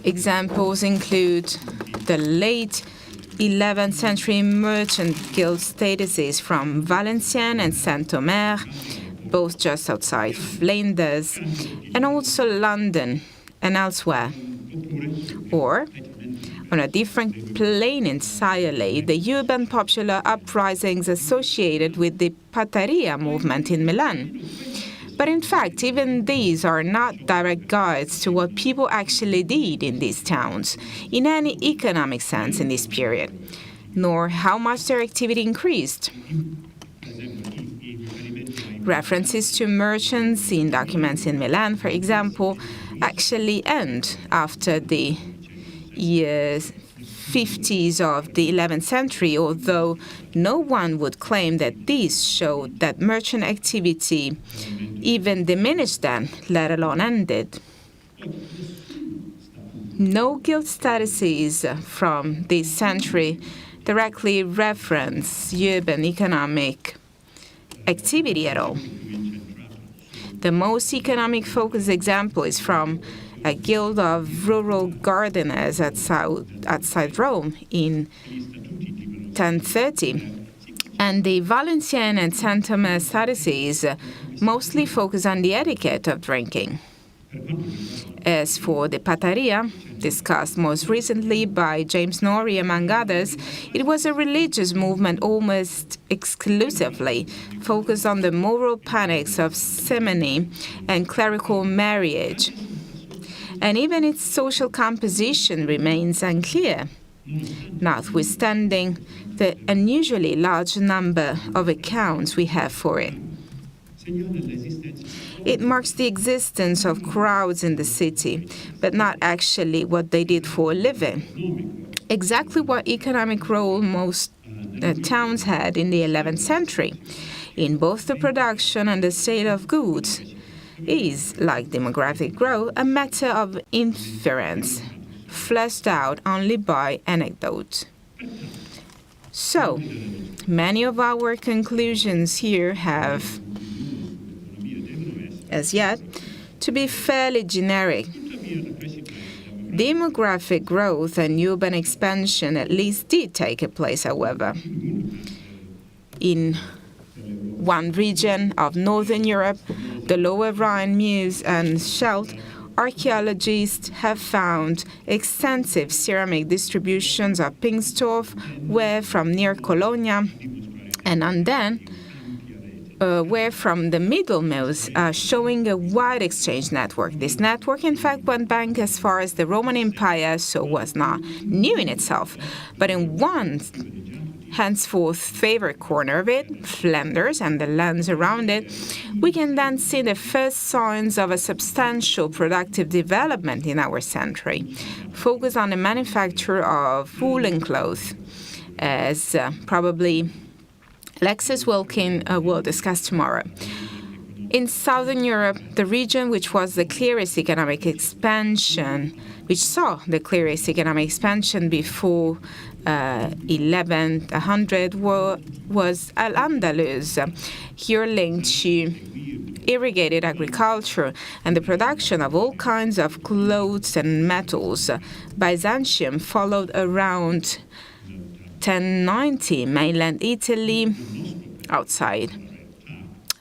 Examples include the late 11th century merchant guild statuses from Valenciennes and Saint-Omer, both just outside Flanders, and also London and elsewhere. Or, on a different plane entirely, the urban popular uprisings associated with the Pattaria movement in Milan. But in fact, even these are not direct guides to what people actually did in these towns, in any economic sense in this period, nor how much their activity increased. References to merchants in documents in Milan, for example, actually end after the years 50s of the 11th century, although no one would claim that these showed that merchant activity even diminished then, let alone ended. No guild statuses from this century directly reference urban economic activity at all. The most economic focused example is from a guild of rural gardeners outside Rome in 1030. And the Valencian and Saint Thomas Sadducees mostly focus on the etiquette of drinking. As for the Pataria, discussed most recently by James Norrie among others, it was a religious movement almost exclusively focused on the moral panics of simony and clerical marriage. And even its social composition remains unclear, notwithstanding the unusually large number of accounts we have for it. It marks the existence of crowds in the city, but not actually what they did for a living. Exactly what economic role most towns had in the 11th century, in both the production and the sale of goods, is, like demographic growth, a matter of inference, fleshed out only by anecdote. So, many of our conclusions here have, as yet, to be fairly generic. Demographic growth and urban expansion at least did take place, however. In one region of Northern Europe, the Lower Rhine, Meuse, and Scheldt, archaeologists have found extensive ceramic distributions of Pingstorf, ware from near Colonia, and Anden, where from the Middle Meuse, showing a wide exchange network. This network, in fact, went back as far as the Roman Empire, so was not new in itself. But in one henceforth favorite corner of it, Flanders and the lands around it, we can then see the first signs of a substantial productive development in our century, focused on the manufacture of woolen clothes, as probably Lxxi will discuss tomorrow. In Southern Europe, the region which saw the clearest economic expansion before 1100 was Al-Andalus, here linked to irrigated agriculture and the production of all kinds of clothes and metals. Byzantium followed around 1090, mainland Italy outside.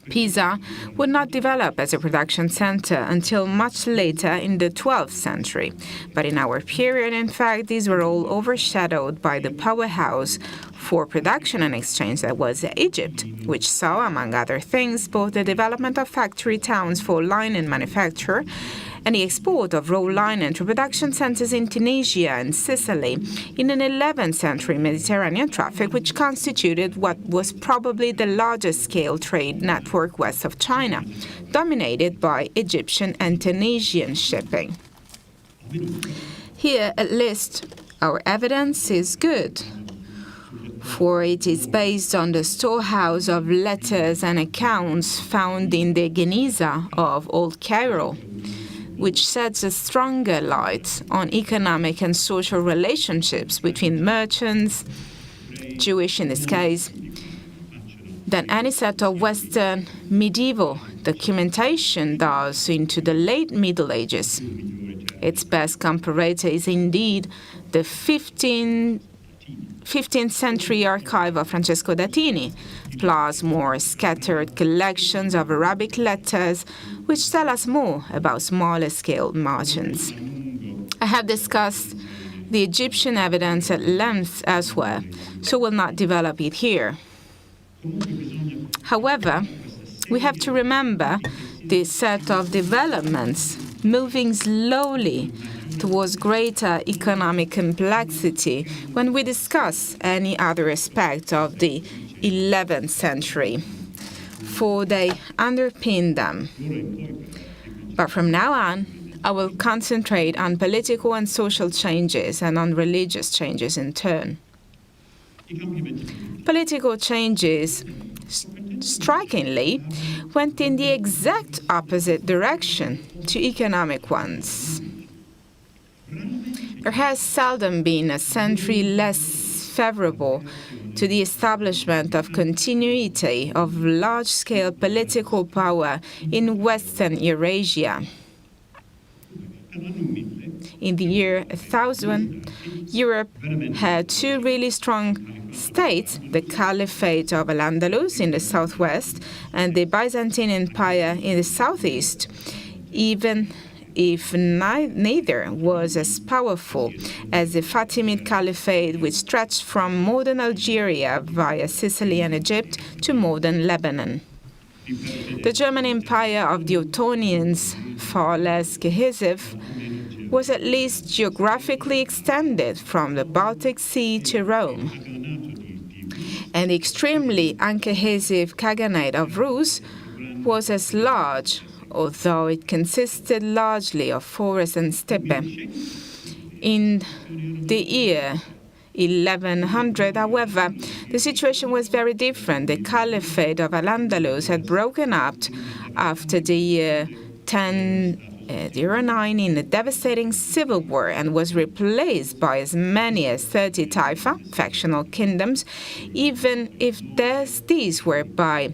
Pisa would not develop as a production center until much later in the 12th century. But in our period, in fact, these were all overshadowed by the powerhouse for production and exchange that was Egypt, which saw, among other things, both the development of factory towns for linen manufacture and the export of raw linen to production centers in Tunisia and Sicily in an 11th century Mediterranean traffic, which constituted what was probably the largest scale trade network west of China, dominated by Egyptian and Tunisian shipping. Here, at least, our evidence is good, for it is based on the storehouse of letters and accounts found in the Geniza of Old Cairo, which sheds a stronger light on economic and social relationships between merchants, Jewish in this case, than any set of Western medieval documentation does into the late Middle Ages. Its best comparator is indeed the 15th century archive of Francesco Datini, plus more scattered collections of Arabic letters, which tell us more about smaller-scale merchants. I have discussed the Egyptian evidence at length elsewhere, so will not develop it here. However, we have to remember this set of developments moving slowly towards greater economic complexity when we discuss any other aspect of the 11th century, for they underpin them. But from now on, I will concentrate on political and social changes and on religious changes in turn. Political changes, strikingly, went in the exact opposite direction to economic ones. There has seldom been a century less favorable to the establishment of continuity of large-scale political power in Western Eurasia. in the year 1000, Europe had two really strong states, the Caliphate of Al-Andalus in the southwest and the Byzantine Empire in the southeast, even if neither was as powerful as the Fatimid Caliphate, which stretched from modern Algeria via Sicily and Egypt to modern Lebanon. The German Empire of the Ottonians, far less cohesive, was at least geographically extended from the Baltic Sea to Rome. And the extremely uncohesive Khaganate of Rus was as large, although it consisted largely of forest and steppe. In the year 1100, however, the situation was very different. The Caliphate of Al-Andalus had broken up after the year 1009 in a devastating civil war and was replaced by as many as 30 taifa, factional kingdoms, even if these were by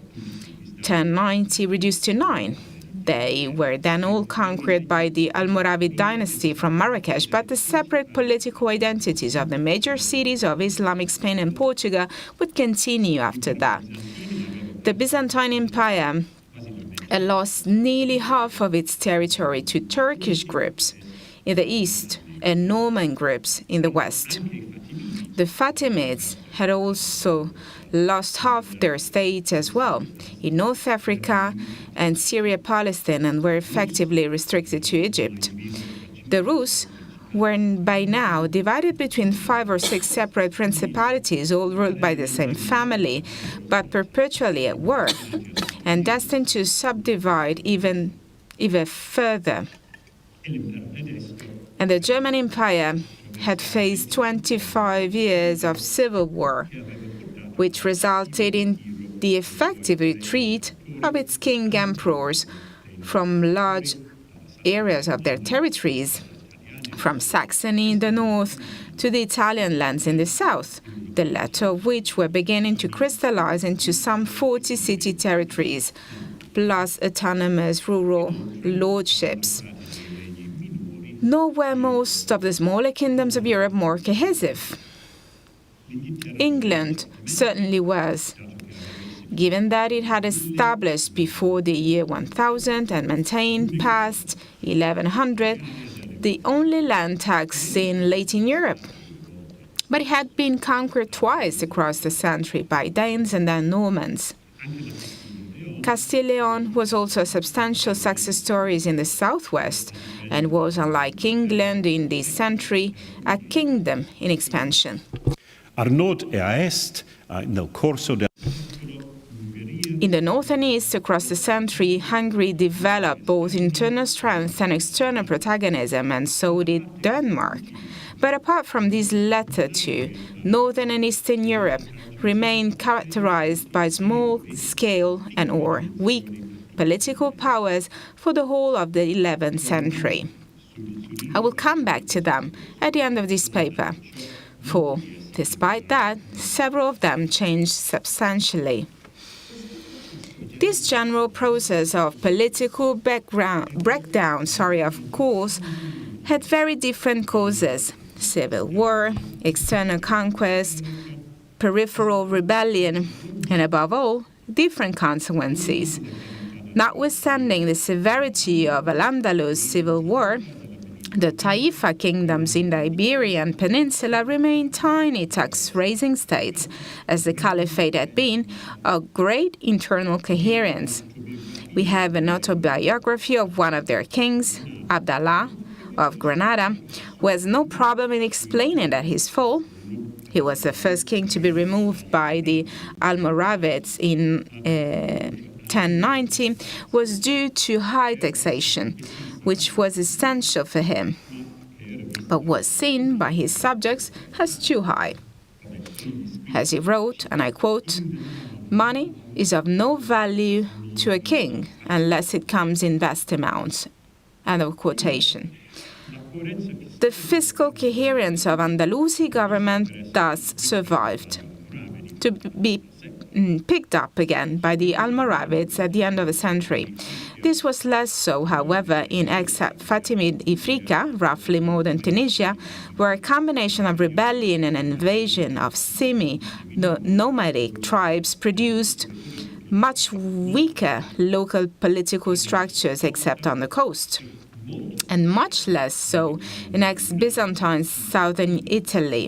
1090 reduced to 9. They were then all conquered by the Almoravid dynasty from Marrakesh, but the separate political identities of the major cities of Islamic Spain and Portugal would continue after that. The Byzantine Empire lost nearly half of its territory to Turkish groups in the east and Norman groups in the west. The Fatimids had also lost half their state as well in North Africa and Syria-Palestine and were effectively restricted to Egypt. The Rus were by now divided between 5 or 6 separate principalities, all ruled by the same family, but perpetually at war, and destined to subdivide even further. And the German Empire had faced 25 years of civil war, which resulted in the effective retreat of its king-emperors from large areas of their territories, from Saxony in the north to the Italian lands in the south, the latter of which were beginning to crystallize into some 40 city territories, plus autonomous rural lordships. Nor were most of the smaller kingdoms of Europe more cohesive. England certainly was, given that it had established before the year 1000 and maintained past 1100 the only land tax in Latin Europe. But it had been conquered twice across the century by Danes and then Normans. Castile-Leon was also a substantial success story in the southwest and was, unlike England in this century, a kingdom in expansion. A nord e a est, nel corso del... In the north and east, across the century, Hungary developed both internal strength and external protagonism, and so did Denmark. But apart from these latter two, Northern and Eastern Europe remained characterized by small-scale and/or weak political powers for the whole of the 11th century. I will come back to them at the end of this paper, for, despite that, several of them changed substantially. This general process of political breakdown, of course, had very different causes: civil war, external conquest, peripheral rebellion, and above all, different consequences. Notwithstanding the severity of Al-Andalus civil war, the Taifa kingdoms in the Iberian Peninsula remained tiny tax-raising states, as the Caliphate had been, of great internal coherence. We have an autobiography of one of their kings, Abdallah of Granada, who has no problem in explaining that his fall, he was the first king to be removed by the Almoravids in 1090, was due to high taxation, which was essential for him, but was seen by his subjects as too high. As he wrote, and I quote, "Money is of no value to a king unless it comes in vast amounts." End of quotation. The fiscal coherence of Andalusi government thus survived, to be picked up again by the Almoravids at the end of the century. This was less so, however, in ex-Fatimid Ifriqa, roughly modern Tunisia, where a combination of rebellion and invasion of semi-nomadic tribes produced much weaker local political structures except on the coast, and much less so in ex-Byzantine southern Italy,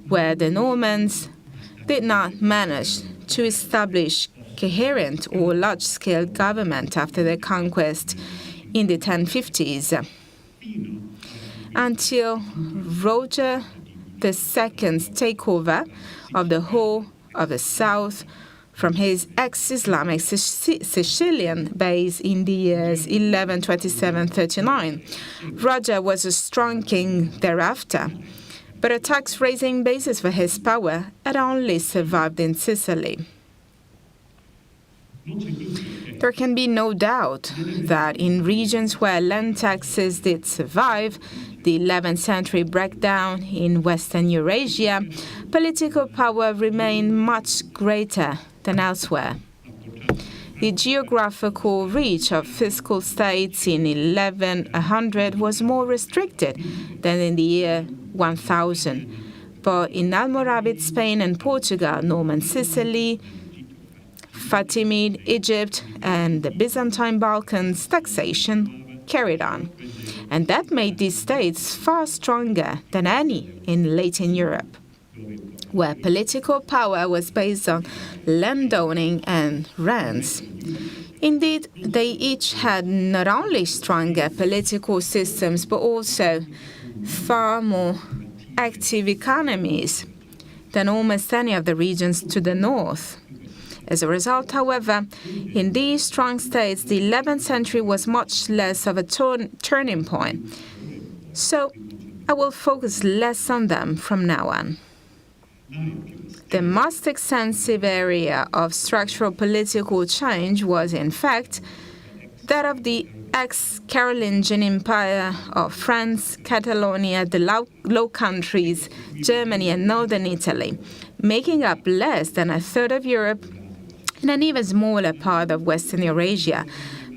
where the Normans did not manage to establish coherent or large-scale government after their conquest in the 1050s, until Roger II's takeover of the whole of the south from his ex-Islamic Sicilian base in the years 1127-39. Roger was a strong king thereafter, but a tax-raising basis for his power had only survived in Sicily. There can be no doubt that in regions where land taxes did survive, the 11th century breakdown in Western Eurasia, political power remained much greater than elsewhere. The geographical reach of fiscal states in 1100 was more restricted than in the year 1000, but in Almoravid Spain and Portugal, Norman Sicily, Fatimid Egypt, and the Byzantine Balkans, taxation carried on. And that made these states far stronger than any in Latin Europe, where political power was based on landowning and rents. Indeed, they each had not only stronger political systems, but also far more active economies than almost any of the regions to the north. As a result, however, in these strong states, the 11th century was much less of a turning point. So I will focus less on them from now on. The most extensive area of structural political change was, in fact, that of the ex-Carolingian Empire of France, Catalonia, the Low Countries, Germany, and northern Italy, making up less than a third of Europe and an even smaller part of Western Eurasia,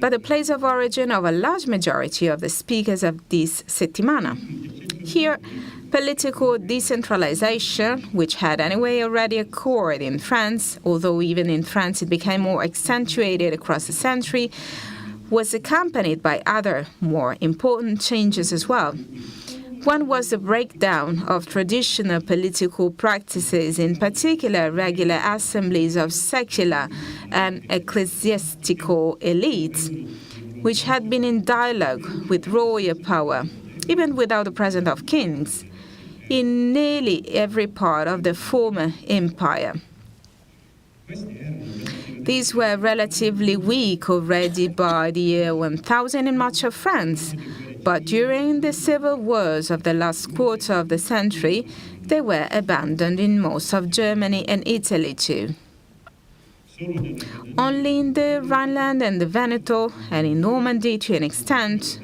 but the place of origin of a large majority of the speakers of this settimana. Here, political decentralization, which had anyway already occurred in France, although even in France it became more accentuated across the century, was accompanied by other more important changes as well. One was the breakdown of traditional political practices, in particular regular assemblies of secular and ecclesiastical elites, which had been in dialogue with royal power, even without the presence of kings, in nearly every part of the former empire. These were relatively weak already by the year 1000 in much of France, but during the civil wars of the last quarter of the century, they were abandoned in most of Germany and Italy too. Only in the Rhineland and the Veneto, and in Normandy to an extent,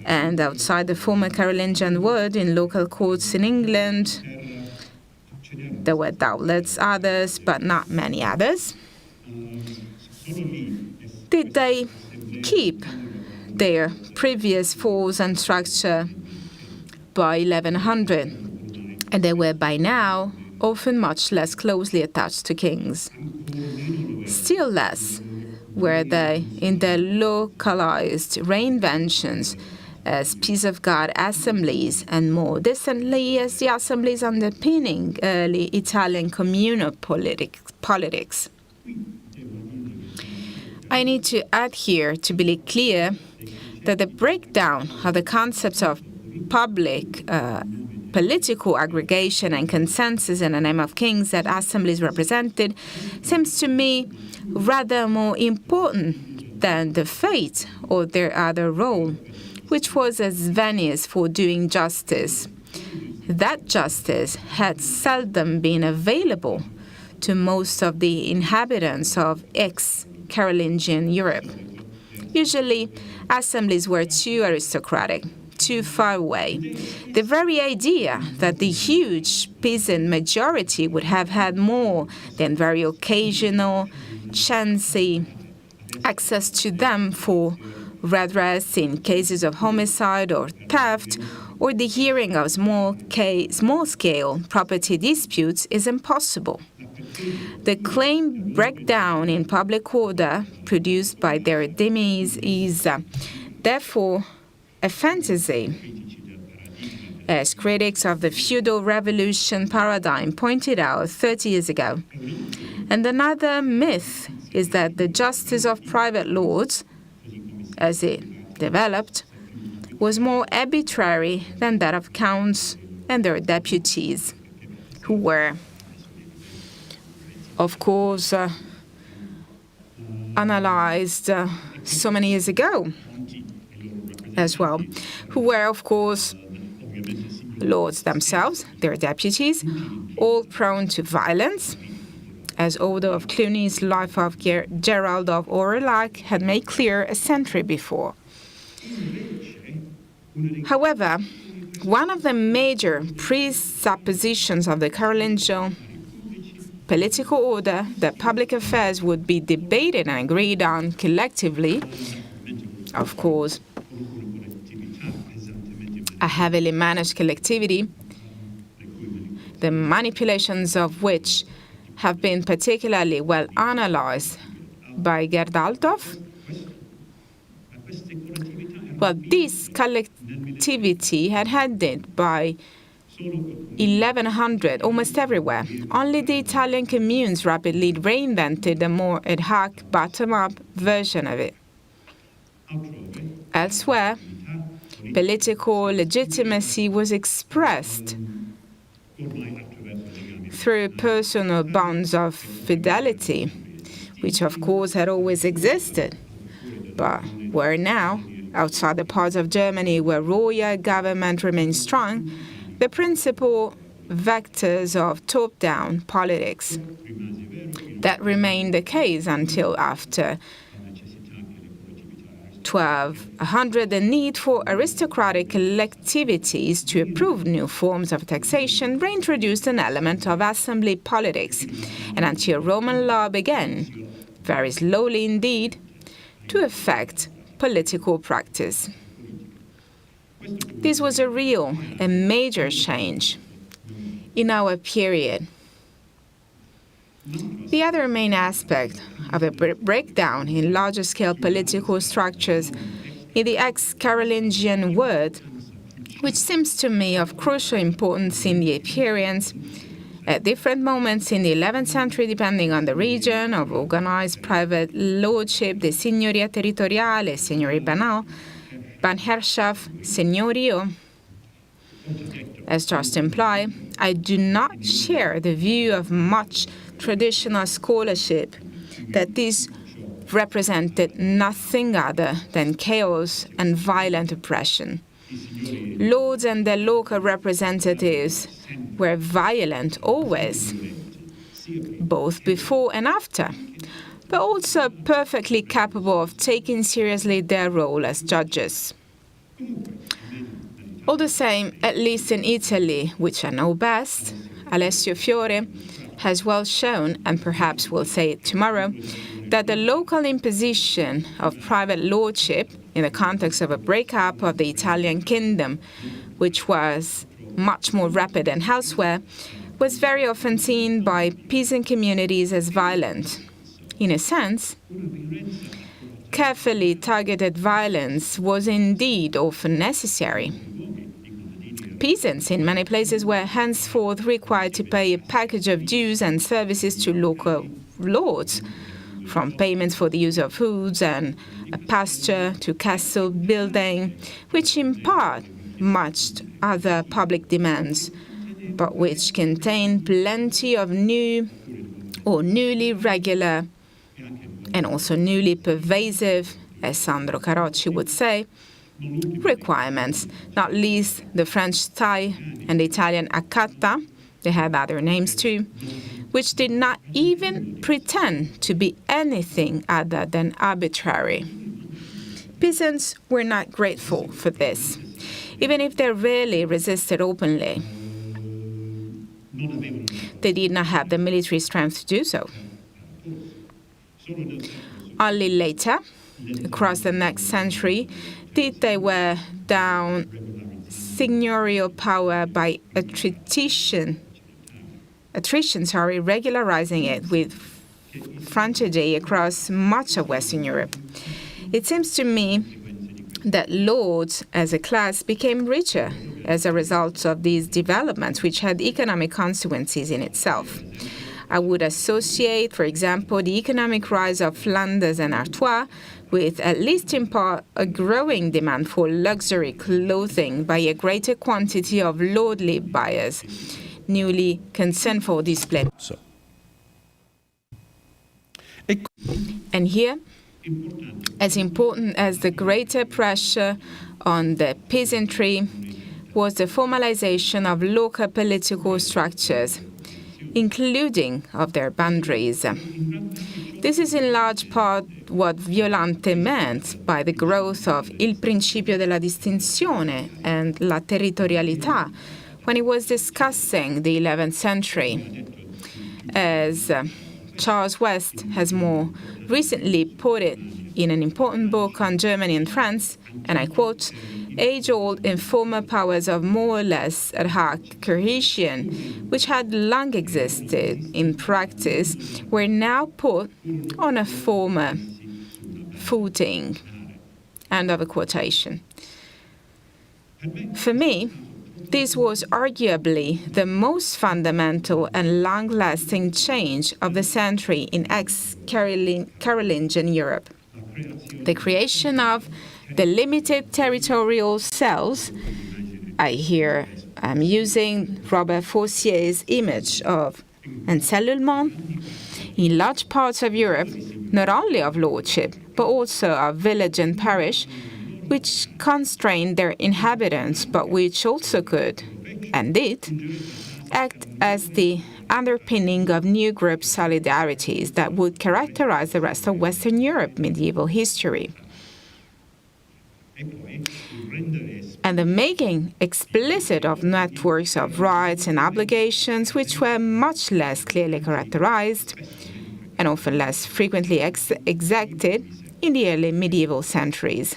and outside the former Carolingian world in local courts in England, there were doubtless others, but not many others, did they keep their previous force and structure by 1100, and they were by now often much less closely attached to kings. Still less were they in their localized reinventions as peace of God assemblies, and more distantly as the assemblies underpinning early Italian communal politics. I need to add here to be clear that the breakdown of the concepts of public political aggregation and consensus in the name of kings that assemblies represented seems to me rather more important than the fate or their other role, which was as venice for doing justice. That justice had seldom been available to most of the inhabitants of ex-Carolingian Europe. Usually, assemblies were too aristocratic, too far away. The very idea that the huge peasant majority would have had more than very occasional, chancy access to them for redress in cases of homicide or theft, or the hearing of small-scale property disputes is impossible. The claimed breakdown in public order produced by their demise is therefore a fantasy, as critics of the feudal revolution paradigm pointed out 30 years ago. And another myth is that the justice of private lords, as it developed, was more arbitrary than that of counts and their deputies, who were, of course, analyzed so many years ago as well, who were, of course, lords themselves, their deputies, all prone to violence, as Odo of Cluny's Life of Gerald of Aurillac had made clear a century before. However, one of the major presuppositions of the Carolingian political order, that public affairs would be debated and agreed on collectively, of course, a heavily managed collectivity, the manipulations of which have been particularly well analyzed by Gerd Althoff. Well, this collectivity had ended by 1100 almost everywhere. Only the Italian communes rapidly reinvented a more ad hoc, bottom-up version of it. Elsewhere, political legitimacy was expressed through personal bonds of fidelity, which of course had always existed, but were now, outside the parts of Germany where royal government remained strong, the principal vectors of top-down politics. That remained the case until after 1200, the need for aristocratic collectivities to approve new forms of taxation reintroduced an element of assembly politics, and until Roman law began, very slowly indeed, to affect political practice. This was a real and major change in our period. The other main aspect of a breakdown in larger-scale political structures in the ex-Carolingian world, which seems to me of crucial importance in the appearance, at different moments in the 11th century, depending on the region, of organized private lordship, the signoria territoriale, signori banal, Banherrschaft, signorio. As just implied, I do not share the view of much traditional scholarship that this represented nothing other than chaos and violent oppression. Lords and their local representatives were violent always, both before and after, but also perfectly capable of taking seriously their role as judges. All the same, at least in Italy, which I know best, Alessio Fiore has well shown, and perhaps will say it tomorrow, that the local imposition of private lordship in the context of a breakup of the Italian kingdom, which was much more rapid than elsewhere, was very often seen by peasant communities as violent. In a sense, carefully targeted violence was indeed often necessary. Peasants in many places were henceforth required to pay a package of dues and services to local lords, from payments for the use of foods and a pasture to castle building, which in part matched other public demands, but which contained plenty of new or newly regular and also newly pervasive, as Sandro Carocci would say, requirements, not least the French tie and the Italian accata, they had other names too, which did not even pretend to be anything other than arbitrary. Peasants were not grateful for this, even if they rarely resisted openly. They did not have the military strength to do so. Only later, across the next century, did they wear down seigneurial power by attrition, regularizing it with franchigy across much of Western Europe. It seems to me that lords as a class became richer as a result of these developments, which had economic consequences in itself. I would associate, for example, the economic rise of Flanders and Artois with, at least in part, a growing demand for luxury clothing by a greater quantity of lordly buyers, newly concerned for display. And here, as important as the greater pressure on the peasantry was the formalization of local political structures, including of their boundaries. This is in large part what Violante meant by the growth of il principio della distinzione and la territorialità when he was discussing the 11th century. As Charles West has more recently put it in an important book on Germany and France, and I quote, age-old informal powers of more or less ad hoc cohesion, which had long existed in practice, were now put on a former footing. End of a quotation. For me, this was arguably the most fundamental and long-lasting change of the century in ex-Carolingian Europe. The creation of the limited territorial cells. I'm using Robert Forcier's image of encellulement in large parts of Europe, not only of lordship, but also of village and parish, which constrained their inhabitants, but which also could, and did, act as the underpinning of new group solidarities that would characterize the rest of Western Europe medieval history. And the making explicit of networks of rights and obligations which were much less clearly characterized and often less frequently exacted in the early medieval centuries.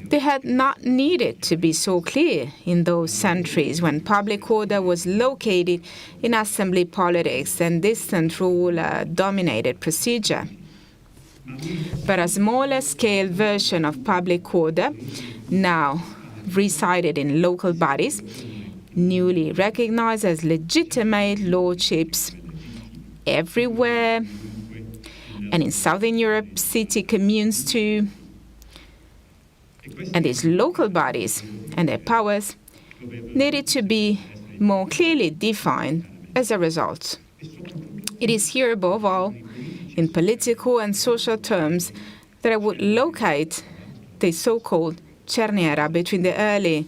They had not needed to be so clear in those centuries when public order was located in assembly politics and distant rule dominated procedure. But a smaller scale version of public order now resided in local bodies, newly recognized as legitimate lordships everywhere, and in Southern Europe, city communes too. And these local bodies and their powers needed to be more clearly defined as a result. It is here, above all, in political and social terms, that I would locate the so-called cerniera between the early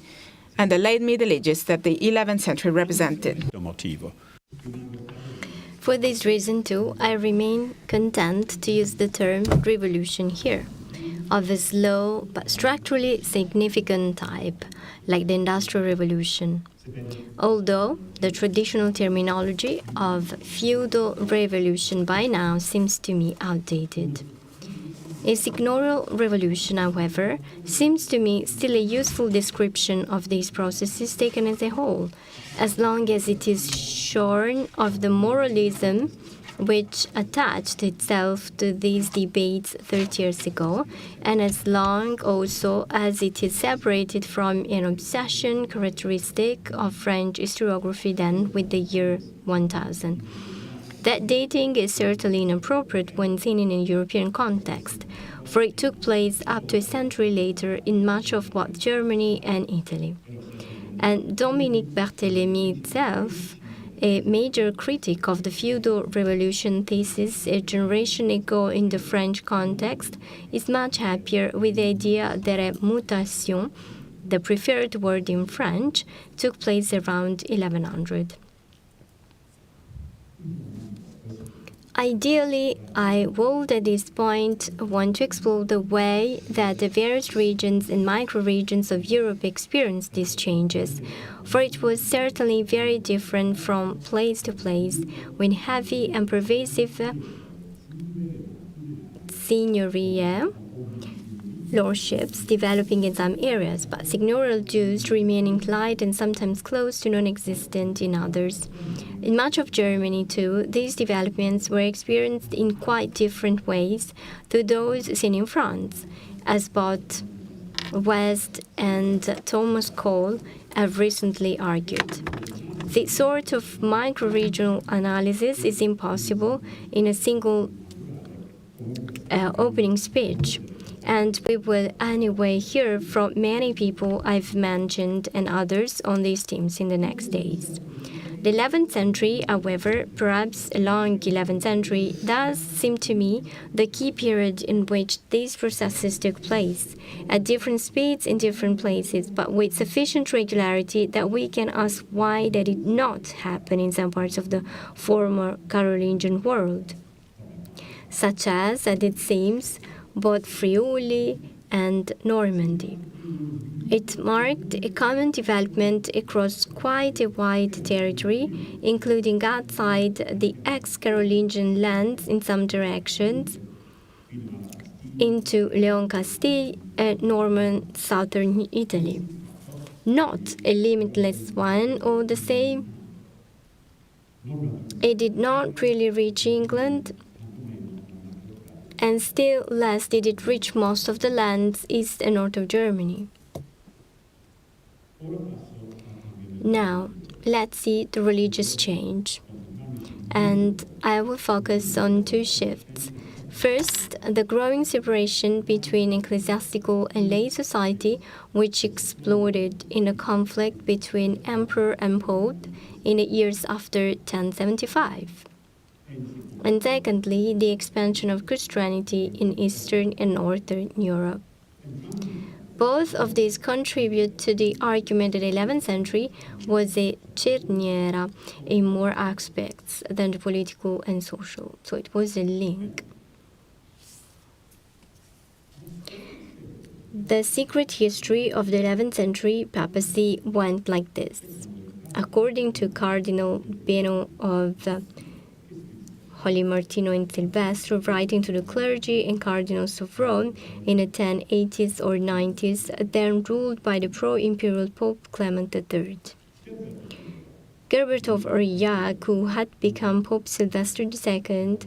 and the late Middle Ages that the 11th century represented. For this reason, too, I remain content to use the term revolution here, of a slow but structurally significant type, like the Industrial Revolution, although the traditional terminology of feudal revolution by now seems to me outdated. A seigneurial revolution, however, seems to me still a useful description of these processes taken as a whole, as long as it is shorn of the moralism which attached itself to these debates 30 years ago, and as long also as it is separated from an obsession characteristic of French historiography then with the year 1000. That dating is certainly inappropriate when seen in a European context, for it took place up to a century later in much of both Germany and Italy. And Dominique Barthélemy itself, a major critic of the feudal revolution thesis a generation ago in the French context, is much happier with the idea that a mutation, the preferred word in French, took place around 1100. Ideally, I would at this point want to explore the way that the various regions and micro-regions of Europe experienced these changes, for it was certainly very different from place to place when heavy and pervasive signoria, lordships developing in some areas, but seigneurial dues remaining light and sometimes close to non-existent in others. In much of Germany, too, these developments were experienced in quite different ways to those seen in France, as both West and Thomas Cole have recently argued. This sort of micro-regional analysis is impossible in a single opening speech, and we will anyway hear from many people I've mentioned and others on these themes in the next days. The 11th century, however, perhaps a long 11th century, does seem to me the key period in which these processes took place, at different speeds in different places, but with sufficient regularity that we can ask why that did not happen in some parts of the former Carolingian world, such as it seems, both Friuli and Normandy. It marked a common development across quite a wide territory, including outside the ex-Carolingian lands in some directions, into Leon Castile and Norman southern Italy. Not a limitless one all the same. It did not really reach England, and still less did it reach most of the lands east and north of Germany. Now, let's see the religious change. And I will focus on two shifts. First, the growing separation between ecclesiastical and lay society, which exploded in a conflict between emperor and pope in the years after 1075. And secondly, the expansion of Christianity in Eastern and Northern Europe. Both of these contribute to the argument that the 11th century was a cerniera in more aspects than the political and social. So it was a link. The secret history of the 11th century papacy went like this. According to Cardinal Beno of Holy Martino and Silvestro, writing to the clergy and cardinals of Rome in the 1080s or 90s, then ruled by the pro-imperial Pope Clement III. Gerbert of Aurillac, who had become Pope Sylvester II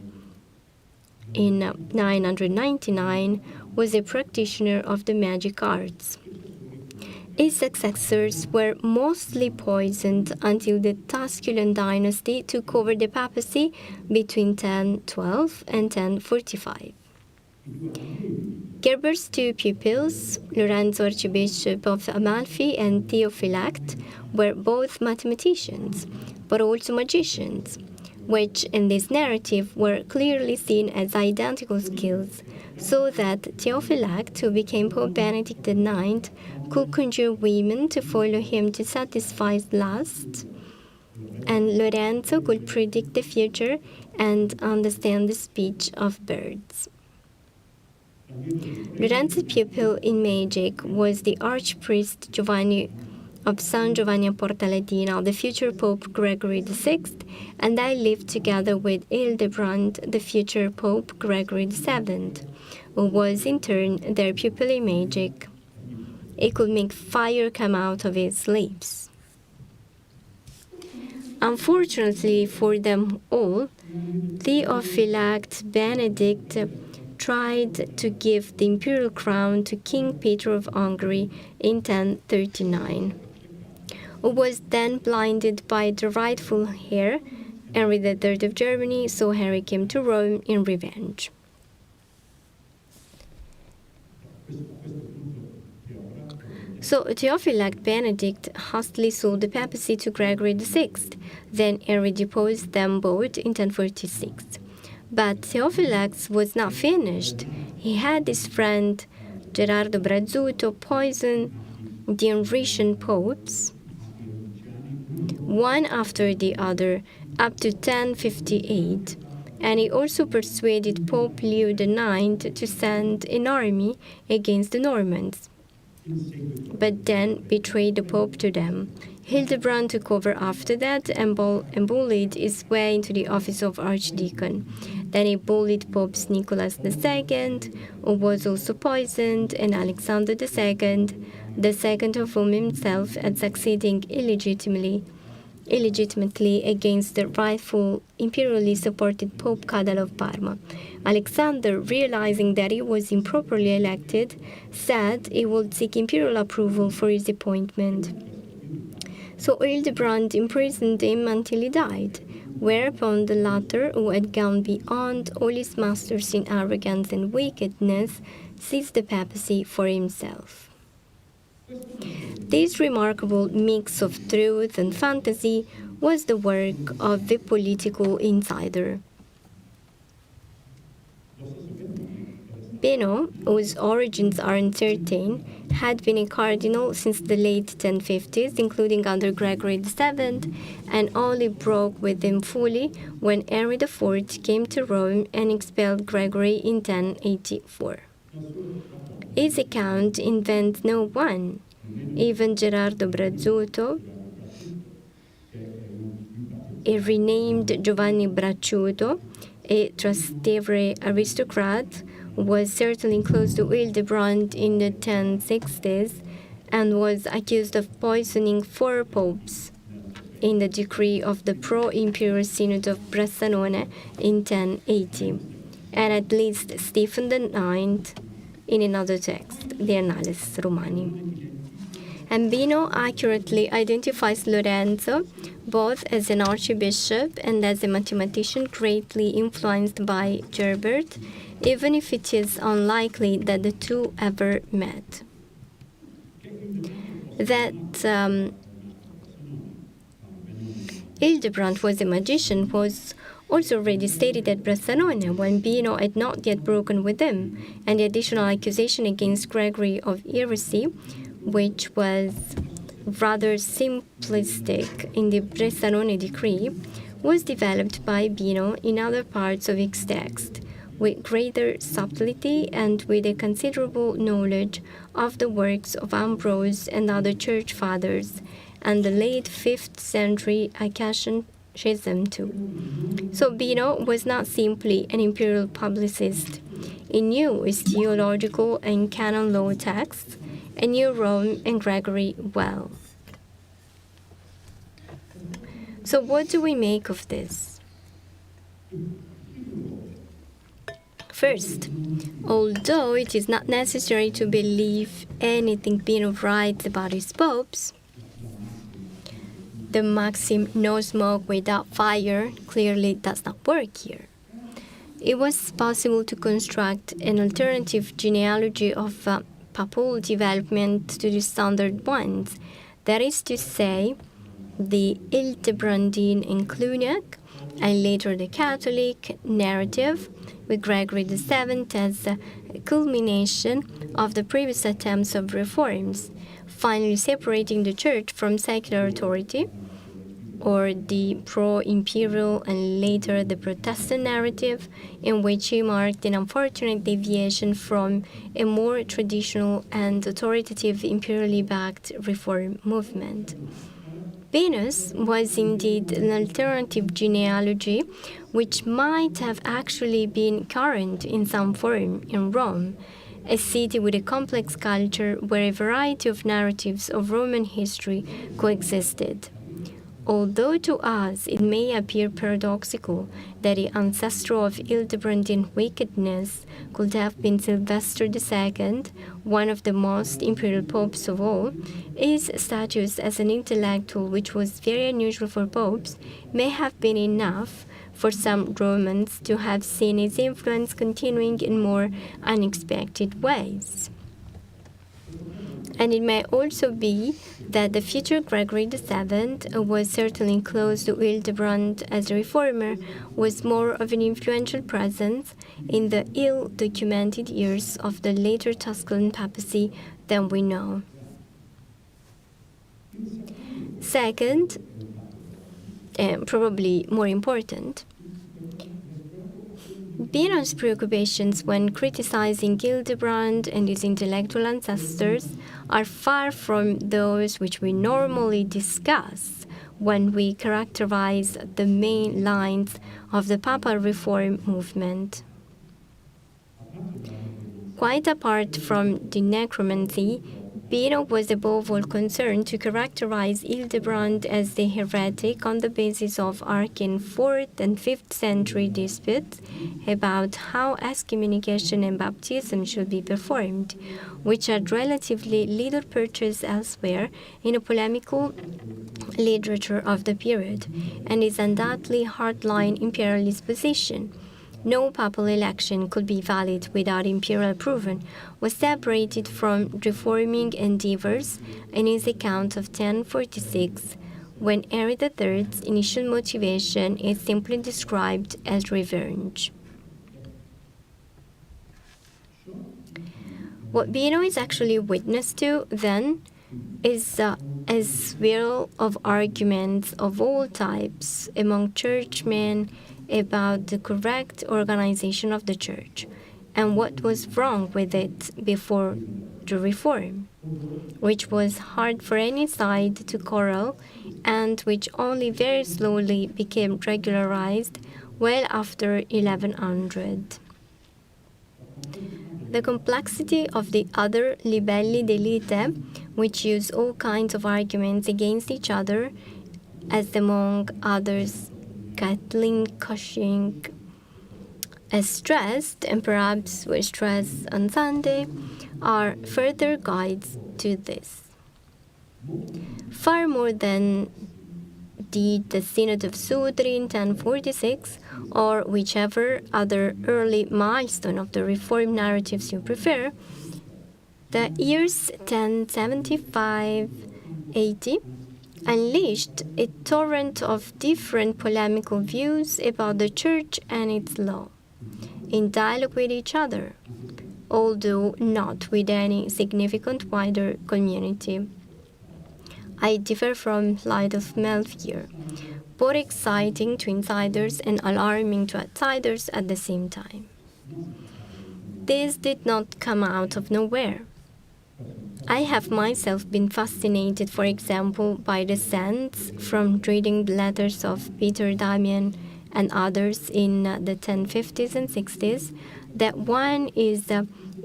in 999, was a practitioner of the magic arts. His successors were mostly poisoned until the Tusculan dynasty took over the papacy between 1012 and 1045. Gerbert's two pupils, Lorenzo Archbishop of Amalfi and Theophylact, were both mathematicians, but also magicians, which in this narrative were clearly seen as identical skills, so that Theophylact, who became Pope Benedict IX, could conjure women to follow him to satisfy his lust, and Lorenzo could predict the future and understand the speech of birds. Lorenzo's pupil in magic was the archpriest Giovanni of San Giovanni a Porta Latina, the future Pope Gregory VI, and I lived together with Hildebrand, the future Pope Gregory VII, who was in turn their pupil in magic. He could make fire come out of his lips. Unfortunately for them all, Theophylact Benedict tried to give the imperial crown to King Peter of Hungary in 1039, who was then blinded by the rightful heir, Henry III of Germany, so Henry came to Rome in revenge. So Theophylact Benedict hastily sold the papacy to Gregory VI. Then Henry deposed them both in 1046. But Theophylact was not finished. He had his friend Gerardo Brazzuto poison the Henrician popes, one after the other, up to 1058. And he also persuaded Pope Leo IX to send an army against the Normans, but then betrayed the Pope to them. Hildebrand took over after that and bullied his way into the office of Archdeacon. Then he bullied Pope Nicholas II, who was also poisoned, and Alexander II, the second of whom himself had succeeding illegitimately against the rightful imperially supported Pope Cadal of Parma. Alexander, realizing that he was improperly elected, said he would seek imperial approval for his appointment. So Hildebrand imprisoned him until he died, whereupon the latter, who had gone beyond all his masters in arrogance and wickedness, seized the papacy for himself. This remarkable mix of truth and fantasy was the work of the political insider. Bino, whose origins are uncertain, had been a cardinal since the late 1050s, including under Gregory VII, and only broke with him fully when Henry IV came to Rome and expelled Gregory in 1084. His account invents no one. Even Gerardo Brazzuto, a renamed Giovanni Bracciuto, a Trastevere aristocrat, was certainly close to Hildebrand in the 1060s and was accused of poisoning 4 popes in the decree of the pro-imperial synod of Bressanone in 1080, and at least Stephen IX in another text, the Annales Romani. And Bino accurately identifies Lorenzo both as an archbishop and as a mathematician greatly influenced by Gerbert, even if it is unlikely that the two ever met. That Hildebrand was a magician was also already stated at Bressanone when Bino had not yet broken with him, and the additional accusation against Gregory of heresy, which was rather simplistic in the Bressanone decree, was developed by Bino in other parts of its text, with greater subtlety and with a considerable knowledge of the works of Ambrose and other church fathers, and the late 5th century Acacian schism too. So Bino was not simply an imperial publicist. He knew his theological and canon law texts, and knew Rome and Gregory well. So what do we make of this? First, although it is not necessary to believe anything Bino writes about his popes, the maxim "no smoke without fire" clearly does not work here. It was possible to construct an alternative genealogy of papal development to the standard ones, that is to say, the Hildebrandine and Cluniac, and later the Catholic narrative, with Gregory VII as a culmination of the previous attempts of reforms, finally separating the Church from secular authority, or the pro-imperial and later the Protestant narrative, in which he marked an unfortunate deviation from a more traditional and authoritative imperially backed reform movement. Venus was indeed an alternative genealogy which might have actually been current in some form in Rome, a city with a complex culture where a variety of narratives of Roman history coexisted. Although to us it may appear paradoxical that the ancestor of Hildebrandine wickedness could have been Sylvester II, one of the most imperial popes of all, his status as an intellectual, which was very unusual for popes, may have been enough for some Romans to have seen his influence continuing in more unexpected ways. And it may also be that the future Gregory VII, who was certainly close to Hildebrand as a reformer, was more of an influential presence in the ill-documented years of the later Tusculan papacy than we know. Second, and probably more important, Bino's preoccupations when criticizing Hildebrand and his intellectual ancestors are far from those which we normally discuss when we characterize the main lines of the papal reform movement. Quite apart from the necromancy, Bino was above all concerned to characterize Hildebrand as the heretic on the basis of arcane 4th and 5th century disputes about how excommunication and baptism should be performed, which had relatively little purchase elsewhere in a polemical literature of the period, and is undoubtedly hardline imperialist position. No papal election could be valid without imperial approval, was separated from reforming endeavors in his account of 1046, when Henry III's initial motivation is simply described as revenge. What Bino is actually witness to, then, is a swirl of arguments of all types among churchmen about the correct organization of the church and what was wrong with it before the reform, which was hard for any side to quarrel and which only very slowly became regularized well after 1100. The complexity of the other libelli delite, which use all kinds of arguments against each other, as among others Kathleen Cushing as stressed, and perhaps were stressed on Sunday, are further guides to this. Far more than did the Synod of Sutri in 1046, or whichever other early milestone of the Reformed narratives you prefer, the years 1075-80 unleashed a torrent of different polemical views about the Church and its law, in dialogue with each other, although not with any significant wider community. I differ from Light of Melf here, both exciting to insiders and alarming to outsiders at the same time. This did not come out of nowhere. I have myself been fascinated, for example, by the sense from reading the letters of Peter Damian and others in the 1050s and 60s that one is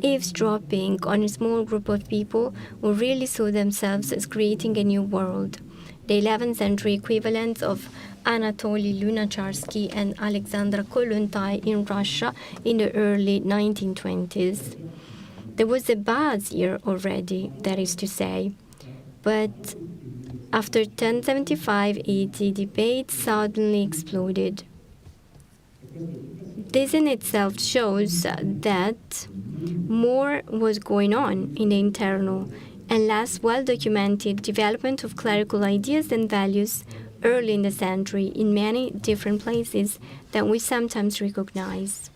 eavesdropping on a small group of people who really saw themselves as creating a new world, the 11th century equivalents of Anatoly Lunacharsky and Alexandra Kollontai in Russia in the early 1920s. There was a buzz here already, that is to say, but after 1075-80, debate suddenly exploded. This in itself shows that more was going on in the internal and less well-documented development of clerical ideas and values early in the century in many different places than we sometimes recognize.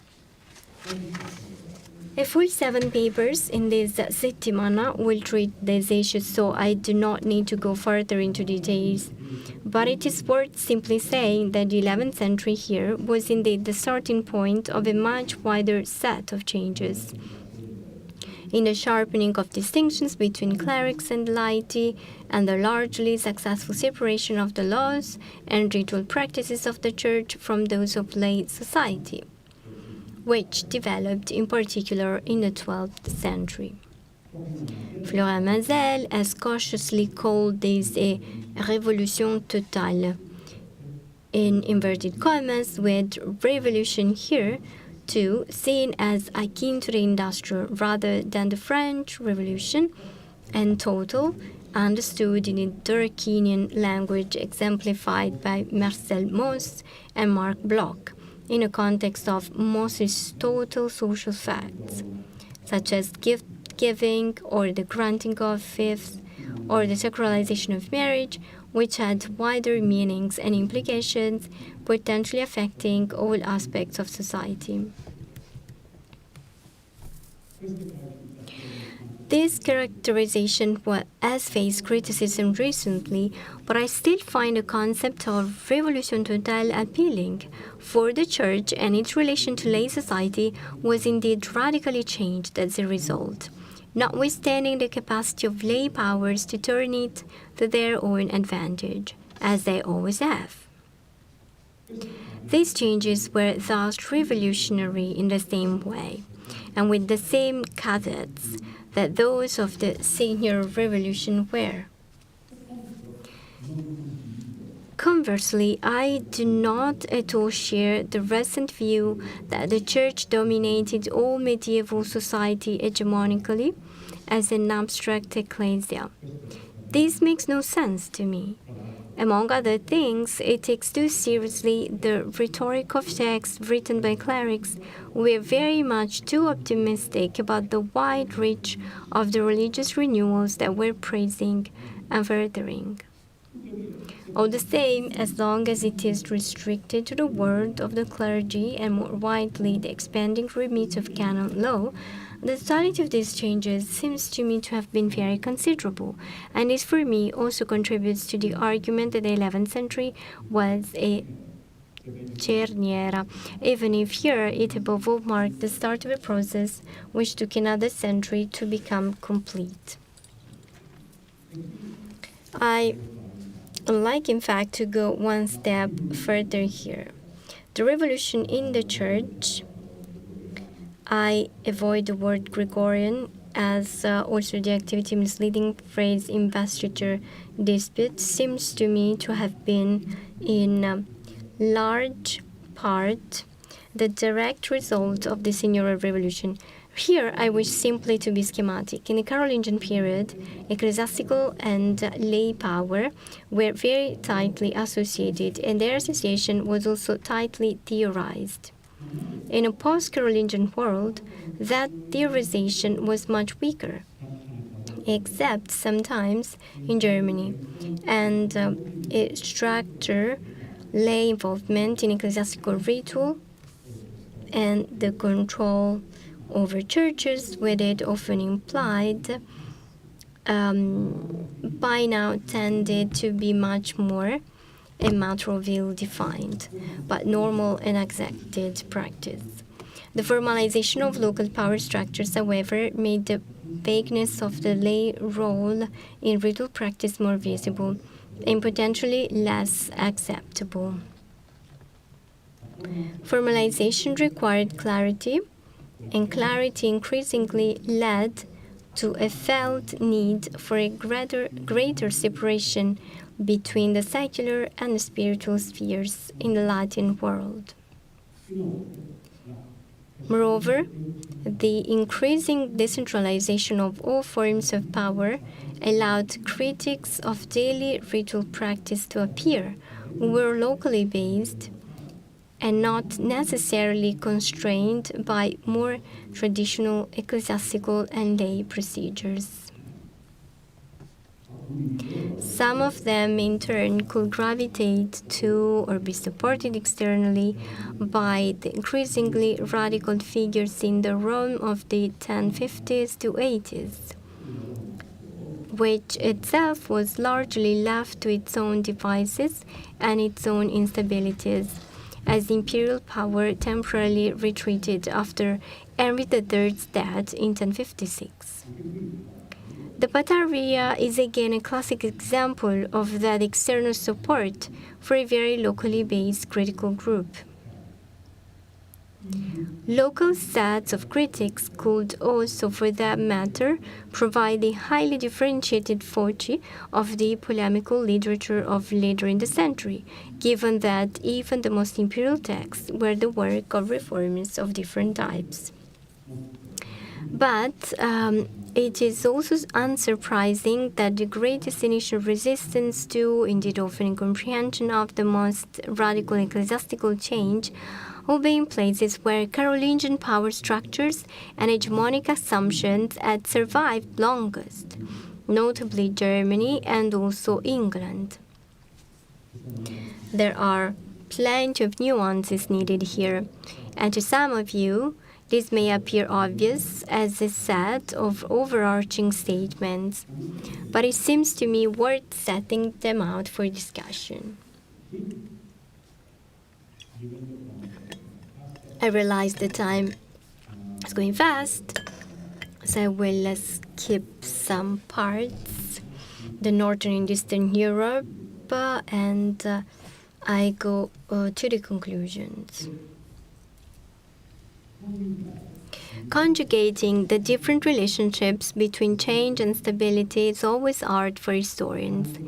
A full 7 papers in this settimana will treat these issues, so I do not need to go further into details. But it is worth simply saying that the 11th century here was indeed the starting point of a much wider set of changes. In the sharpening of distinctions between clerics and laity, and the largely successful separation of the laws and ritual practices of the Church from those of lay society, which developed in particular in the 12th century. Florent Mazel has cautiously called this a révolution totale, in inverted commas, with revolution here too seen as akin to the industrial rather than the French Revolution, and total understood in the Durkheimian language exemplified by Marcel Mauss and Marc Bloch, in a context of Mauss's total social facts, such as gift-giving or the granting of fiefs or the sacralization of marriage, which had wider meanings and implications potentially affecting all aspects of society. This characterization has faced criticism recently, but I still find the concept of révolution totale appealing, for the Church and its relation to lay society was indeed radically changed as a result, notwithstanding the capacity of lay powers to turn it to their own advantage, as they always have. These changes were thus revolutionary in the same way, and with the same caveats that those of the Senior Revolution were. Conversely, I do not at all share the recent view that the Church dominated all medieval society hegemonically as an abstract ecclesia. This makes no sense to me. Among other things, it takes too seriously the rhetoric of texts written by clerics who were very much too optimistic about the wide reach of the religious renewals that we're praising and furthering. All the same, as long as it is restricted to the word of the clergy and more widely the expanding remit of canon law, the totality of these changes seems to me to have been very considerable, and this for me also contributes to the argument that the 11th century was a cerniera, even if here it above all marked the start of a process which took another century to become complete. I like, in fact, to go one step further here. The revolution in the Church, I avoid the word Gregorian, as also the activity misleading phrase investiture dispute seems to me to have been in large part the direct result of the Senior Revolution. Here, I wish simply to be schematic. In the Carolingian period, ecclesiastical and lay power were very tightly associated, and their association was also tightly theorized. In a post-Carolingian world, that theorization was much weaker, except sometimes in Germany, and it structured lay involvement in ecclesiastical ritual and the control over churches, with it often implied, by now tended to be much more a matter of ill-defined, but normal and accepted practice. The formalization of local power structures, however, made the vagueness of the lay role in ritual practice more visible and potentially less acceptable. Formalization required clarity, and clarity increasingly led to a felt need for a greater separation between the secular and the spiritual spheres in the Latin world. Moreover, the increasing decentralization of all forms of power allowed critics of daily ritual practice to appear, who were locally based and not necessarily constrained by more traditional ecclesiastical and lay procedures. Some of them, in turn, could gravitate to or be supported externally by the increasingly radical figures in the Rome of the 1050s to 80s, which itself was largely left to its own devices and its own instabilities, as imperial power temporarily retreated after Henry III's death in 1056. The Bataria is again a classic example of that external support for a very locally based critical group. Local sets of critics could also, for that matter, provide a highly differentiated voce of the polemical literature of later in the century, given that even the most imperial texts were the work of reformers of different types. But it is also unsurprising that the greatest initial resistance to, indeed often incomprehension of, the most radical ecclesiastical change obey in places where Carolingian power structures and hegemonic assumptions had survived longest, notably Germany and also England. There are plenty of nuances needed here, and to some of you, this may appear obvious as a set of overarching statements, but it seems to me worth setting them out for discussion. I realize the time is going fast, so I will skip some parts. The Northern and Eastern Europe, and I go to the conclusions. Conjugating the different relationships between change and stability is always art for historians.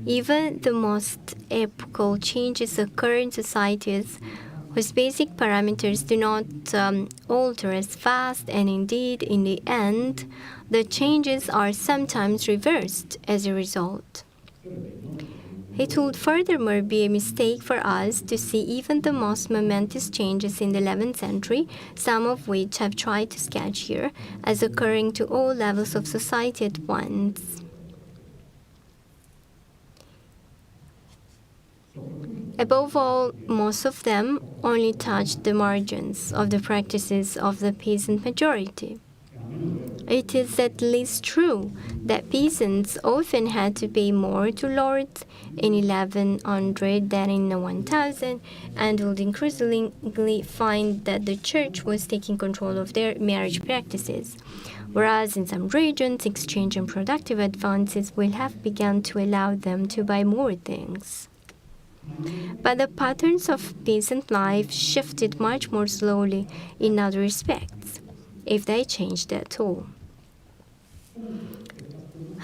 Even the most epochal changes occur in societies whose basic parameters do not alter as fast, and indeed, in the end, the changes are sometimes reversed as a result. It would furthermore be a mistake for us to see even the most momentous changes in the 11th century, some of which I've tried to sketch here, as occurring to all levels of society at once. Above all, most of them only touched the margins of the practices of the peasant majority. It is at least true that peasants often had to pay more to lords in 1100 than in 1000, and would increasingly find that the church was taking control of their marriage practices, whereas in some regions, exchange and productive advances will have begun to allow them to buy more things. But the patterns of peasant life shifted much more slowly in other respects, if they changed at all.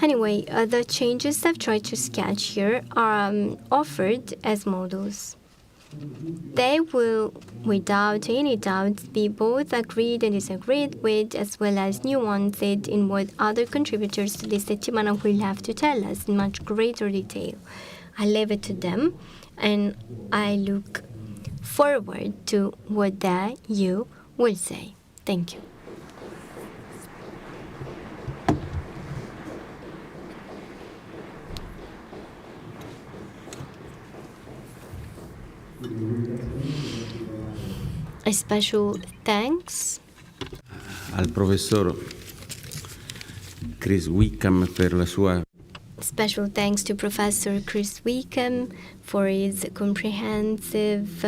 Anyway, the changes I've tried to sketch here are offered as models. They will, without any doubt, be both agreed and disagreed with, as well as nuanced in what other contributors to this settimana will have to tell us in much greater detail. I leave it to them, and I look forward to what you will say. Thank you. A special thanks al professor Chris Wickham per la sua Special thanks to Professor Chris Wickham for his comprehensive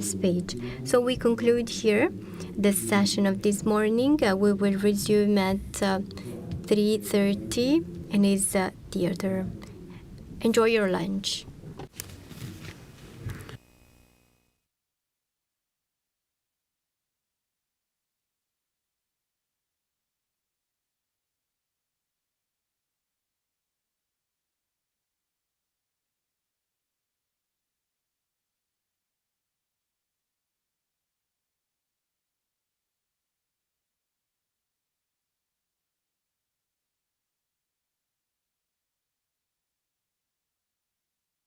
speech. So we conclude here the session of this morning. We will resume at 3:30 in his theater. Enjoy your lunch.